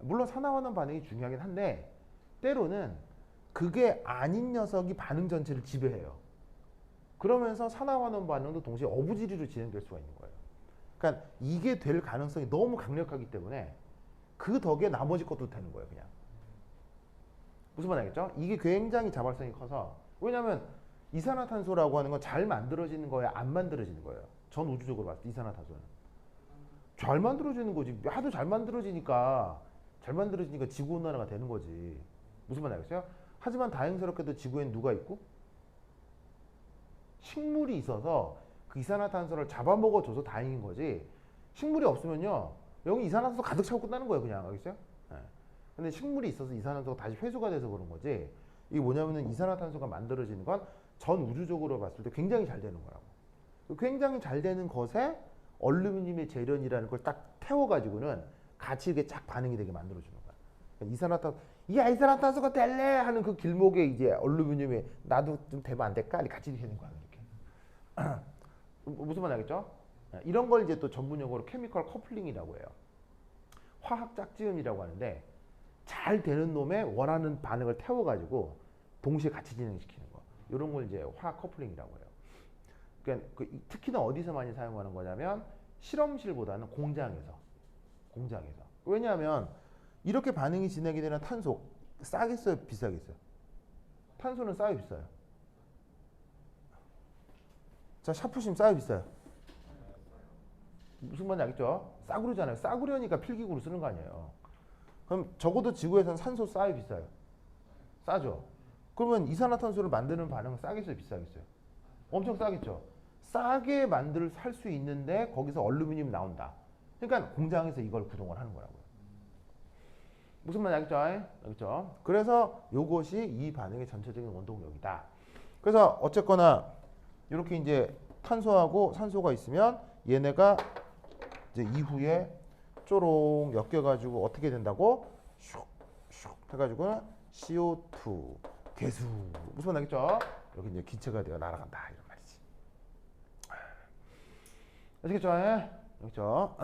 물론 산화환원 반응이 중요하긴 한데 때로는 그게 아닌 녀석이 반응 전체를 지배해요. 그러면서 산화환원 반응도 동시에 어부지리로 진행될 수가 있는 거예요. 그러니까 이게 될 가능성이 너무 강력하기 때문에 그 덕에 나머지 것도 되는 거예요. 그냥 무슨 말 알겠죠? 이게 굉장히 자발성이 커서 왜냐하면 이산화탄소라고 하는 건 잘 만들어지는 거예요? 안 만들어지는 거예요? 전 우주적으로 봤을 때 이산화탄소는 잘 만들어지는 거지. 하도 잘 만들어지니까 지구온난화가 되는 거지. 무슨 말 알겠어요? 하지만 다행스럽게도 지구엔 누가 있고? 식물이 있어서 그 이산화탄소를 잡아먹어줘서 다행인 거지. 식물이 없으면요 여기 이산화탄소 가득 차고 끝나는 거예요. 그냥 알겠어요? 네. 근데 식물이 있어서 이산화탄소가 다시 회수가 돼서 그런 거지. 이게 뭐냐면은 이산화탄소가 만들어지는 건 전 우주적으로 봤을 때 굉장히 잘 되는 거라고. 굉장히 잘 되는 것에 얼루미늄의 재련이라는 걸 딱 태워가지고는 같이 이렇게 쫙 반응이 되게 만들어주는 거야. 그러니까 이산화탄소가 될래 하는 그 길목에 이제 얼루미늄이 나도 좀 되면 안 될까? 같이 되는 거야. 이렇게. 무슨 말 알겠죠? 이런 걸 이제 또 전문용어로 케미컬 커플링이라고 해요. 화학 짝지음이라고 하는데 잘 되는 놈에 원하는 반응을 태워가지고 동시에 같이 진행시키는 거. 이런 걸 이제 화학 커플링이라고 해요. 그러니까 특히나 어디서 많이 사용하는 거냐면 실험실보다는 공장에서. 왜냐하면 이렇게 반응이 진행이 되는 탄소 싸겠어요, 비싸겠어요? 탄소는 싸요, 비싸요? 자, 샤프심 싸요, 비싸요? 무슨 말인지 알겠죠? 싸구려잖아요. 싸구려니까 필기구로 쓰는 거 아니에요. 그럼 적어도 지구에서는 산소 싸요, 비싸요? 싸죠. 그러면 이산화탄소를 만드는 반응은 싸겠어요, 비싸겠어요? 엄청 싸겠죠. 싸게 살 수 있는데 거기서 얼루미늄이 나온다. 그러니까 공장에서 이걸 구동을 하는 거라고요. 무슨 말인지 알겠죠? 알겠죠? 그래서 이것이 이 반응의 전체적인 원동력이다. 그래서 어쨌거나 이렇게 이제 탄소하고 산소가 있으면 얘네가 이제 이후에 쪼롱 엮여가지고 어떻게 된다고? 슉슉 해가지고는 CO2 개수. 무슨 말 알겠죠? 이렇게 이제 기체가 되어 날아간다 이런 말이지. 아시겠죠? 알겠죠?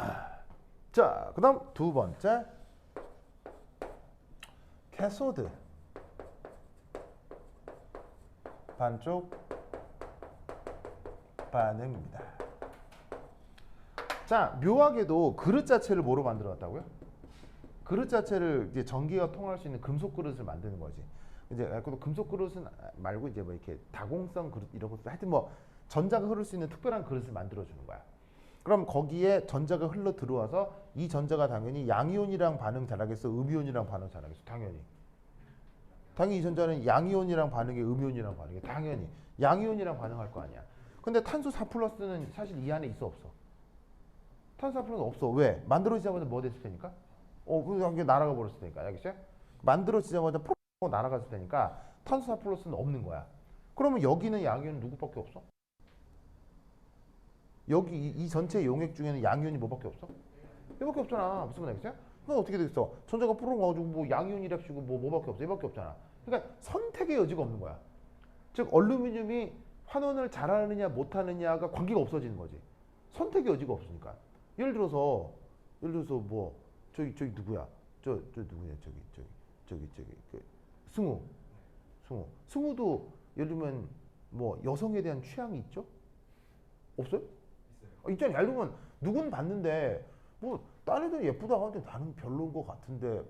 자, 그다음 두 번째 캐소드 반쪽 반응입니다. 자, 묘하게도 그릇 자체를 뭐로 만들어놨다고요? 그릇 자체를 이제 전기가 통할 수 있는 금속 그릇을 만드는 거지. 이제 금속 그릇은 말고 이제 뭐 이렇게 다공성 그릇 이런 것도 하여튼 뭐 전자가 흐를 수 있는 특별한 그릇을 만들어 주는 거야. 그럼 거기에 전자가 흘러 들어와서 이 전자가 당연히 양이온이랑 반응 잘하겠어, 음이온이랑 반응 잘하겠어? 당연히 이 전자는 양이온이랑 반응해, 음이온이랑 반응해. 당연히 양이온이랑 반응할 거 아니야. 근데 탄소 4 플러스는 사실 이 안에 있어, 없어? 탄소 4 플러스는 없어. 왜? 만들어지자마자 뭐 됐을 테니까? 그게 날아가 버렸을 테니까. 알겠어요? 만들어지자마자 푹 날아갔을 테니까 탄소 4 플러스는 없는 거야. 그러면 여기는 양이온은 누구밖에 없어? 여기 이 전체 용액 중에는 양이온이 뭐밖에 없어? 얘밖에 없잖아. 무슨 말이겠어요? 넌 어떻게 되겠어? 전자가 뽀록 와가지고 뭐 양이온이랍시고 뭐밖에 없어. 얘밖에 없잖아. 그러니까 선택의 여지가 없는 거야. 즉 얼루미늄이 환원을 잘하느냐 못하느냐가 관계가 없어지는 거지. 선택의 여지가 없으니까. 예를 들어서 뭐 저기 누구야? 저 누구냐? 저기 그 승우도 예를 들면 뭐 여성에 대한 취향이 있죠? 없어요? 있잖아. 예를 들면 누군 봤는데 뭐 딴 애들 예쁘다고 하는데 나는 별로인 것 같은데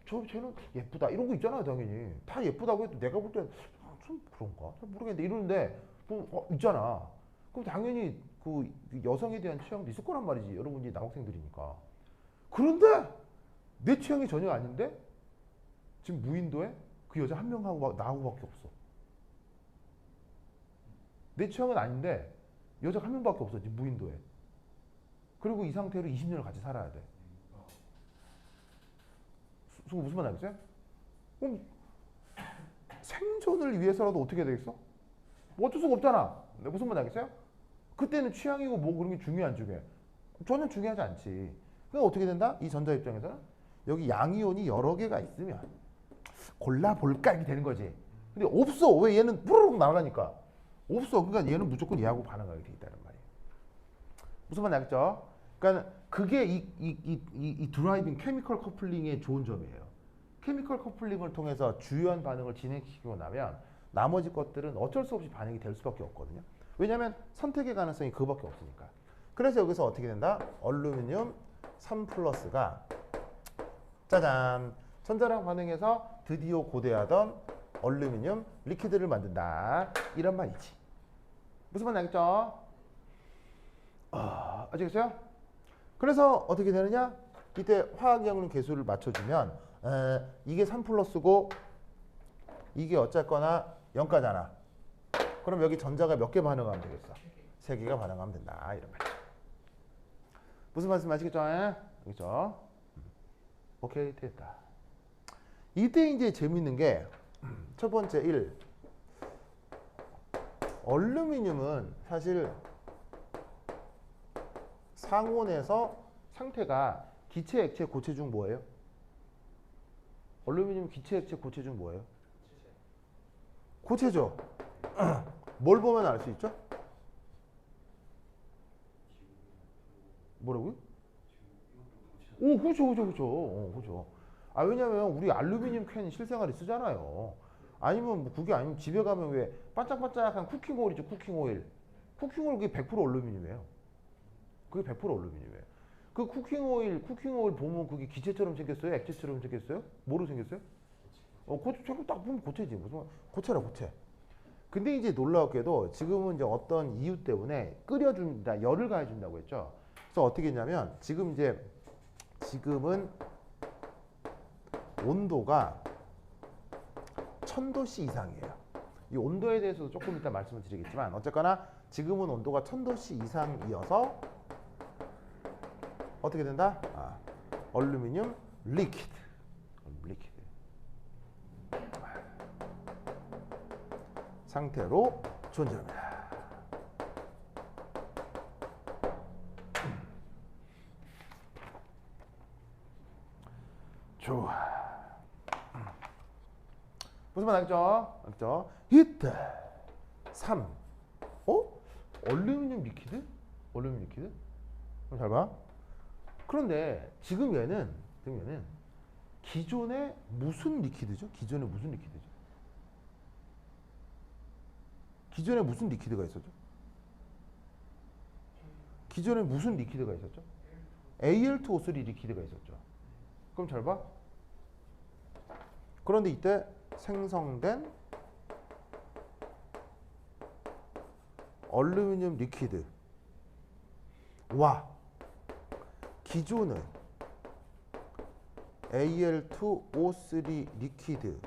쟤는 예쁘다 이런 거 있잖아요. 당연히 다 예쁘다고 해도 내가 볼 땐 좀 그런가? 잘 모르겠는데 이러는데 뭐 있잖아. 그럼 당연히 그 여성에 대한 취향도 있을 거란 말이지. 여러분이 남학생들이니까. 그런데 내 취향이 전혀 아닌데 지금 무인도에 그 여자 한 명하고 나하고밖에 없어. 내 취향은 아닌데 여자가 한 명밖에 없어 지금 무인도에. 그리고 이 상태로 20년을 같이 살아야 돼. 무슨 말 알겠어요? 그럼 생존을 위해서라도 어떻게 해야 되겠어? 뭐 어쩔 수가 없잖아. 무슨 말 알겠어요? 그때는 취향이고 뭐 그런 게 중요해 안 중요해? 전혀 중요하지 않지. 그럼 어떻게 된다? 이 전자 입장에서는 여기 양이온이 여러 개가 있으면 골라볼까 이렇게 되는 거지. 근데 없어. 왜 얘는 뿌르륵 나가니까. 없어. 그러니까 얘는 무조건 얘하고 반응하게 돼 있다는 말이에요. 무슨 말 알겠죠? 그러니까 그게 이 드라이빙 케미컬 커플링의 좋은 점이에요. 케미컬 커플링을 통해서 주요한 반응을 진행시키고 나면 나머지 것들은 어쩔 수 없이 반응이 될 수밖에 없거든요. 왜냐하면 선택의 가능성이 그거밖에 없으니까. 그래서 여기서 어떻게 된다? 얼루미늄 3+가 짜잔 천자랑 반응해서 드디어 고대하던 얼루미늄 리퀴드를 만든다. 이런 말이지. 무슨 말 알겠죠? 아시겠어요? 그래서 어떻게 되느냐? 이때 화학연료 개수를 맞춰주면 이게 3+고 이게 어쨌거나 0가잖아. 그럼 여기 전자가 몇 개 반응하면 되겠어? 3개가 반응하면 된다. 이런 말이죠. 무슨 말씀 아시겠죠? 알겠죠? 오케이 됐다. 이때 이제 재밌는 게 첫 번째 1. 얼루미늄은 사실 상온에서 상태가 기체, 액체, 고체 중 뭐예요? 얼루미늄 기체, 액체, 고체 중 뭐예요? 고체죠. 뭘 보면 알 수 있죠? 뭐라고요? 오, 그렇죠. 아, 왜냐면 우리 알루미늄 캔 실생활에 쓰잖아요. 아니면 뭐 그게 아니면 집에 가면 왜 반짝반짝한 쿠킹 오일 있죠, 쿠킹 오일. 쿠킹 오일 그게 100% 얼루미늄이에요. 그게 100% 얼루미늄이에요. 그 쿠킹 오일 보면 그게 기체처럼 생겼어요? 액체처럼 생겼어요? 뭐로 생겼어요? 고체로 딱 보면 고체지. 무슨 고체라 고체. 근데 이제 놀라웠게도 지금은 이제 어떤 이유 때문에 끓여준다, 열을 가해준다고 했죠. 그래서 어떻게 했냐면 지금은 온도가 1000도씨 이상이에요. 이 온도에 대해서도 조금 이따 말씀을 드리겠지만 어쨌거나 지금은 온도가 1000도씨 이상이어서 어떻게 된다? 얼루미늄 리퀴드 상태로 존재합니다. 좋아. 무슨 말 알겠죠? 이때 3. 얼루미늄 리퀴드? 그럼 잘 봐. 그런데 지금 얘는 기존에 무슨 리퀴드죠? 기존에 무슨 리퀴드가 있었죠? 기존에 무슨 리퀴드가 있었죠? Al2O3 리퀴드가 있었죠. 그럼 잘 봐. 그런데 이때 생성된 얼루미늄 리퀴드와 기존의 Al2O3 리퀴드는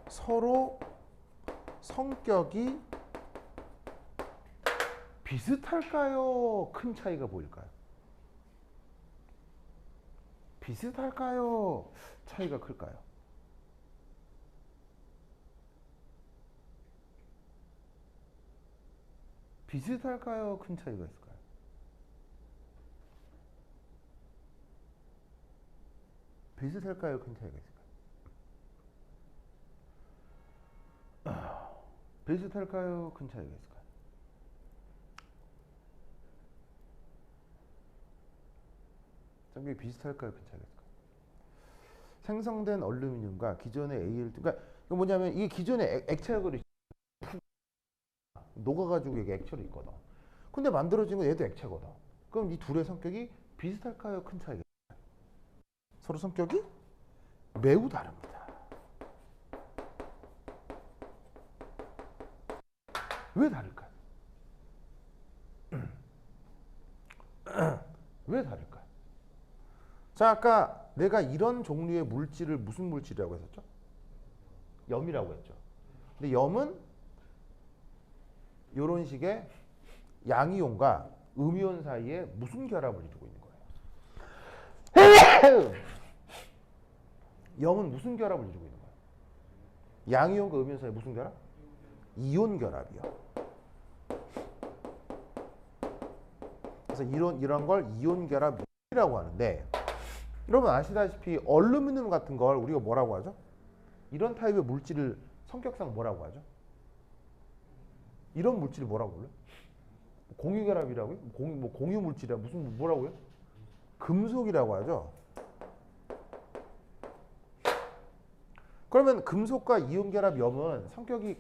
서로 성격이 비슷할까요? 큰 차이가 보일까요? 비슷할까요? 차이가 클까요? 비슷할까요? 큰 차이가 있을까요? 비슷할까요? 큰 차이가 있을까요? 비슷할까요? 큰 차이가 있을까요? 성격이 비슷할까요? 큰 차이가 있을까요? 생성된 얼루미늄과 기존의 AL2, 그러니까 이거 뭐냐면 이게 기존의 액체결이 녹아가지고 이게 액체로 있거든. 근데 만들어진 건 얘도 액체거든. 그럼 이 둘의 성격이 비슷할까요? 큰 차이가 있을까요? 서로 성격이 매우 다릅니다. 왜 다를까요? 왜 다를까요? 자, 아까 내가 이런 종류의 물질을 무슨 물질이라고 했었죠? 염이라고 했죠. 근데 염은 이런 식의 양이온과 음이온 사이에 무슨 결합을 이루고 있는 거예요? 염은 무슨 결합을 이루고 있는 거예요? 양이온과 음이온 사이에 무슨 결합? 이온 결합이요. 그래서 이런 걸 이온 결합이라고 하는데, 여러분 아시다시피 얼루미늄 같은 걸 우리가 뭐라고 하죠? 이런 타입의 물질을 성격상 뭐라고 하죠? 이런 물질을 뭐라고 불러요? 공유결합이라고요? 공유 물질이야 무슨 뭐라고요? 금속이라고 하죠. 그러면 금속과 이온결합 염은 성격이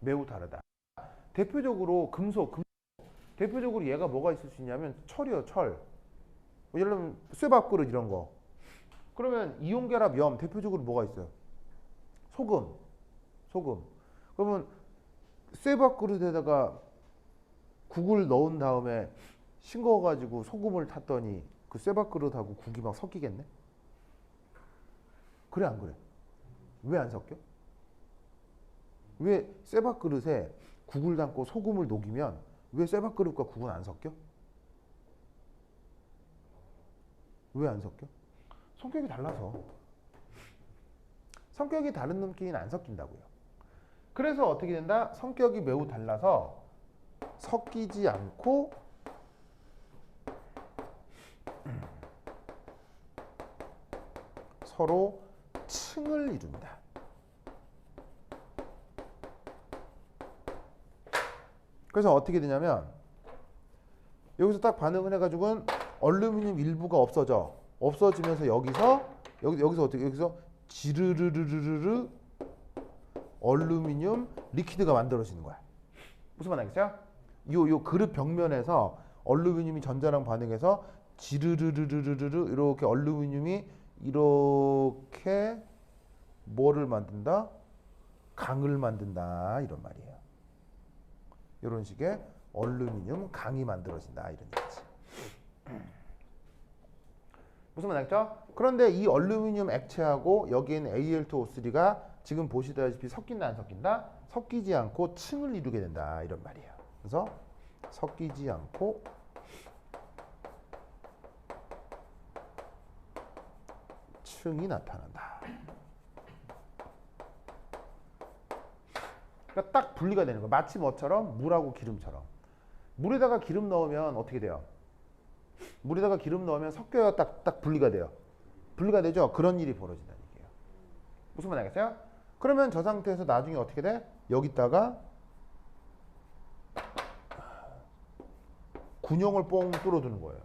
매우 다르다. 대표적으로 대표적으로 얘가 뭐가 있을 수 있냐면 철이요, 철. 예를 들면 쇠밥그릇 이런 거. 그러면 이온결합 염 대표적으로 뭐가 있어요? 소금. 그러면 쇠밥그릇에다가 국을 넣은 다음에 싱거워가지고 소금을 탔더니 그 쇠밥그릇하고 국이 막 섞이겠네? 그래 안 그래? 왜 안 섞여? 왜 쇠밥그릇에 국을 담고 소금을 녹이면 왜 쇠밥그릇과 국은 안 섞여? 왜 안 섞여? 성격이 달라서. 성격이 다른 놈끼리는 안 섞인다고요. 그래서 어떻게 된다? 성격이 매우 달라서 섞이지 않고 서로 층을 이룬다. 그래서 어떻게 되냐면 여기서 딱 반응을 해가지고는 얼루미늄 일부가 없어지면서 여기서 어떻게 여기서 지르르르르르 얼루미늄 리퀴드가 만들어지는 거야. 무슨 말 알겠어요? 요 그릇 벽면에서 얼루미늄이 전자랑 반응해서 지르르르르르 이렇게 얼루미늄이 이렇게 뭐를 만든다? 강을 만든다 이런 말이에요. 이런 식의 얼루미늄 강이 만들어진다 이런 얘기지. 무슨 말 알겠죠? 그런데 이 얼루미늄 액체하고 여기에 있는 Al2O3가 지금 보시다시피 섞인다 안 섞인다? 섞이지 않고 층을 이루게 된다 이런 말이에요. 그래서 섞이지 않고 층이 나타난다. 그러니까 딱 분리가 되는 거야. 마치 뭐처럼? 물하고 기름처럼. 물에다가 기름 넣으면 어떻게 돼요? 물에다가 기름 넣으면 섞여야 딱 분리가 돼요. 분리가 되죠? 그런 일이 벌어진다는 얘기예요. 무슨 말 알겠어요? 그러면 저 상태에서 나중에 어떻게 돼? 여기다가 군용을 뽕 뚫어두는 거예요.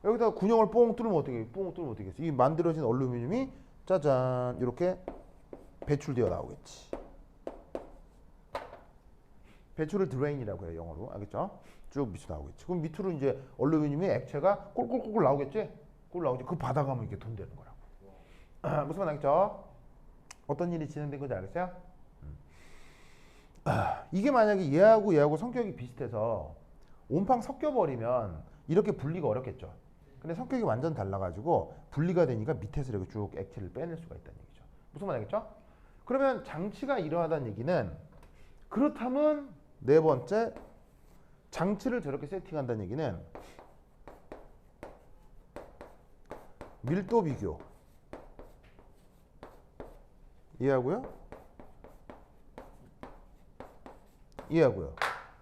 여기다가 군용을 뽕 뚫으면 어떻게 겠어? 이 만들어진 얼루미늄이 짜잔 이렇게 배출되어 나오겠지. 배출을 드레인이라고 해요, 영어로. 알겠죠? 쭉 밑으로 나오겠지. 그럼 밑으로 이제 얼루미늄의 액체가 꼴꼴꼴꼴 나오겠지? 꼴 나오지. 그 받아가면 이게 돈 되는 거라고. 무슨 말 알겠죠? 어떤 일이 진행된 건지 알겠어요? 이게 만약에 얘하고 성격이 비슷해서 온팡 섞여버리면 이렇게 분리가 어렵겠죠. 근데 성격이 완전 달라가지고 분리가 되니까 밑에서 이렇게 쭉 액체를 빼낼 수가 있다는 얘기죠. 무슨 말 알겠죠? 그러면 장치가 이러하다는 얘기는 그렇다면 네 번째 장치를 저렇게 세팅한다는 얘기는 밀도 비교 이해하고요?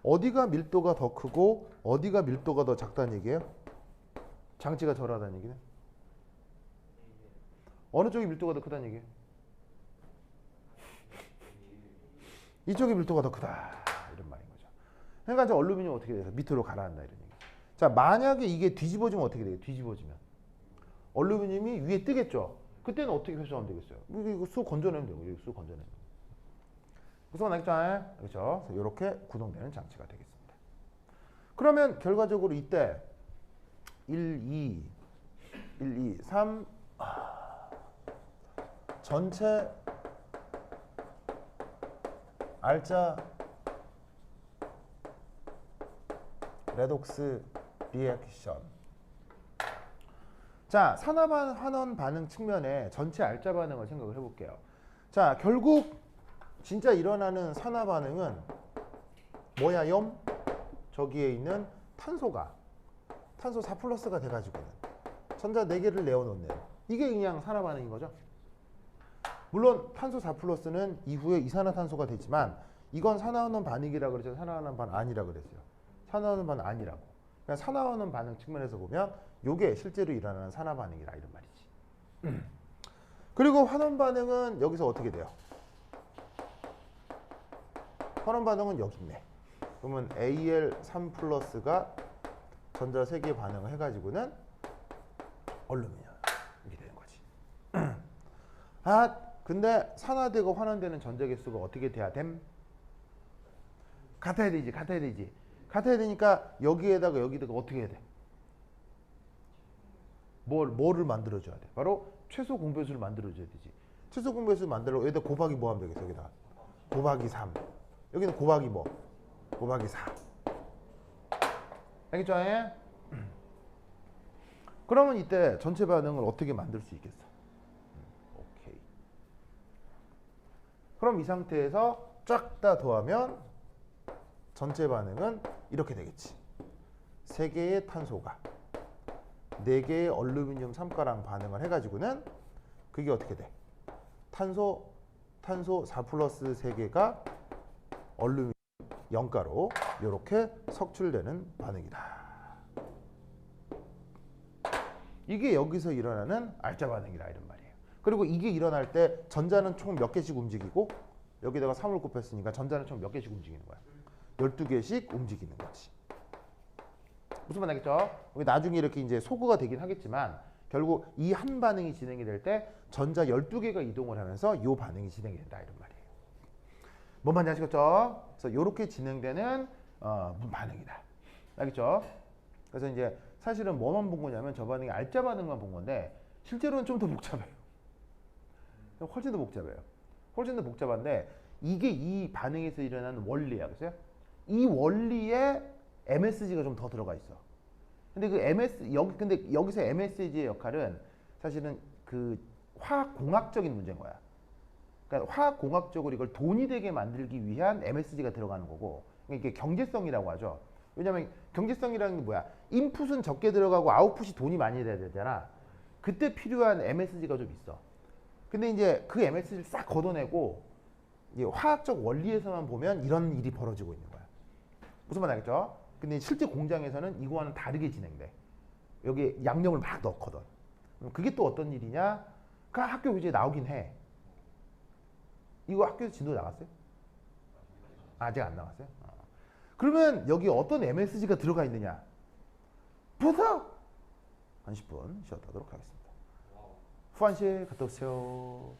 어디가 밀도가 더 크고 어디가 밀도가 더 작다는 얘기예요? 장치가 저하다는 얘기는 어느 쪽이 밀도가 더 크다는 얘기예요? 이쪽의 밀도가 더 크다 이런 말인 거죠. 그러니까 이제 얼루미늄 어떻게 돼서 밑으로 가라앉는다 이런 얘기. 자, 만약에 이게 뒤집어지면 어떻게 돼요? 뒤집어지면 얼루미늄이 위에 뜨겠죠. 그때는 어떻게 회수하면 되겠어요? 이거 쑥 건져내면 되고 여기 쑥 건져내면 되고. 무슨 말이죠? 그렇죠? 이렇게 구동되는 장치가 되겠습니다. 그러면 결과적으로 이때 1, 2, 3 전체 알짜 레독스 리액션. 자, 산화환원 반응 측면에 전체 알짜 반응을 생각을 해볼게요. 자, 결국 진짜 일어나는 산화 반응은 뭐야, 염? 저기에 있는 탄소가 탄소 4+가 돼가지고는 전자 4개를 내어놓는 이게 그냥 산화 반응인 거죠. 물론 탄소 4+는 이후에 이산화탄소가 되지만 이건 산화환원 반응이라고 그랬죠. 산화환원 반응 아니라고 그랬어요. 산화환원 반응 아니라고. 그러니까 산화환원 반응 측면에서 보면 이게 실제로 일어나는 산화 반응이라 이런 말이지. 그리고 환원 반응은 여기서 어떻게 돼요? 환원 반응은 여기 있네. 그러면 Al3+가 전자 3개 반응을 해가지고는 얼루미늄 이렇게 되는 거지. 아, 근데 산화되고 환원되는 전자 개수가 어떻게 돼야 됨? 같아야 되지, 같아야 되지. 같아야 되니까 여기에다가 여기다가 어떻게 해야 돼? 뭐를 만들어줘야 돼? 바로 최소 공배수를 만들어줘야 되지. 최소 공배수를 만들려고 여기다 곱하기 뭐 하면 되겠어? 여기다 곱하기 3. 여기는 곱하기 뭐? 곱하기 4. 알겠죠? 그러면 이때 전체 반응을 어떻게 만들 수 있겠어? 오케이. 그럼 이 상태에서 쫙 다 더하면 전체 반응은 이렇게 되겠지. 3개의 탄소가 4개의 얼루미늄 3가랑 반응을 해가지고는 그게 어떻게 돼? 탄소 4 플러스 3개가 얼루미늄 0가로 이렇게 석출되는 반응이다. 이게 여기서 일어나는 알짜 반응이다 이런 말이에요. 그리고 이게 일어날 때 전자는 총 몇 개씩 움직이고 여기다가 3을 곱했으니까 전자는 총 몇 개씩 움직이는 거야? 12개씩 움직이는 거지. 무슨 말 알겠죠? 나중에 이렇게 이제 소거가 되긴 하겠지만 결국 이 한 반응이 진행이 될 때 전자 12개가 이동을 하면서 이 반응이 진행이 된다 이런 말이에요. 뭔 말인지 아시겠죠? 그래서 이렇게 진행되는 반응이다. 알겠죠? 그래서 이제 사실은 뭐만 본 거냐면 저 반응이 알짜 반응만 본 건데 실제로는 좀 더 복잡해요. 훨씬 더 복잡해요. 훨씬 더 복잡한데 이게 이 반응에서 일어나는 원리야. 그래서 이 원리에 MSG가 좀 더 들어가 있어. 근데 그 근데 여기서 MSG의 역할은 사실은 그 화학공학적인 문제인 거야. 그러니까 화학공학적으로 이걸 돈이 되게 만들기 위한 MSG가 들어가는 거고, 이게 경제성이라고 하죠. 왜냐면 경제성이라는 게 뭐야? 인풋은 적게 들어가고 아웃풋이 돈이 많이 돼야 되잖아. 그때 필요한 MSG가 좀 있어. 근데 이제 그 MSG를 싹 걷어내고 이게 화학적 원리에서만 보면 이런 일이 벌어지고 있는 거야. 무슨 말 알겠죠? 근데 실제 공장에서는 이거와는 다르게 진행돼. 여기 양념을 막 넣거든. 그게 또 어떤 일이냐? 그 학교 교재에 나오긴 해. 이거 학교에서 진도 나갔어요? 아직 안 나왔어요? 그러면 여기 어떤 MSG가 들어가 있느냐? 보석! 한 10분 쉬었다 하도록 하겠습니다. 후안실 갔다 오세요.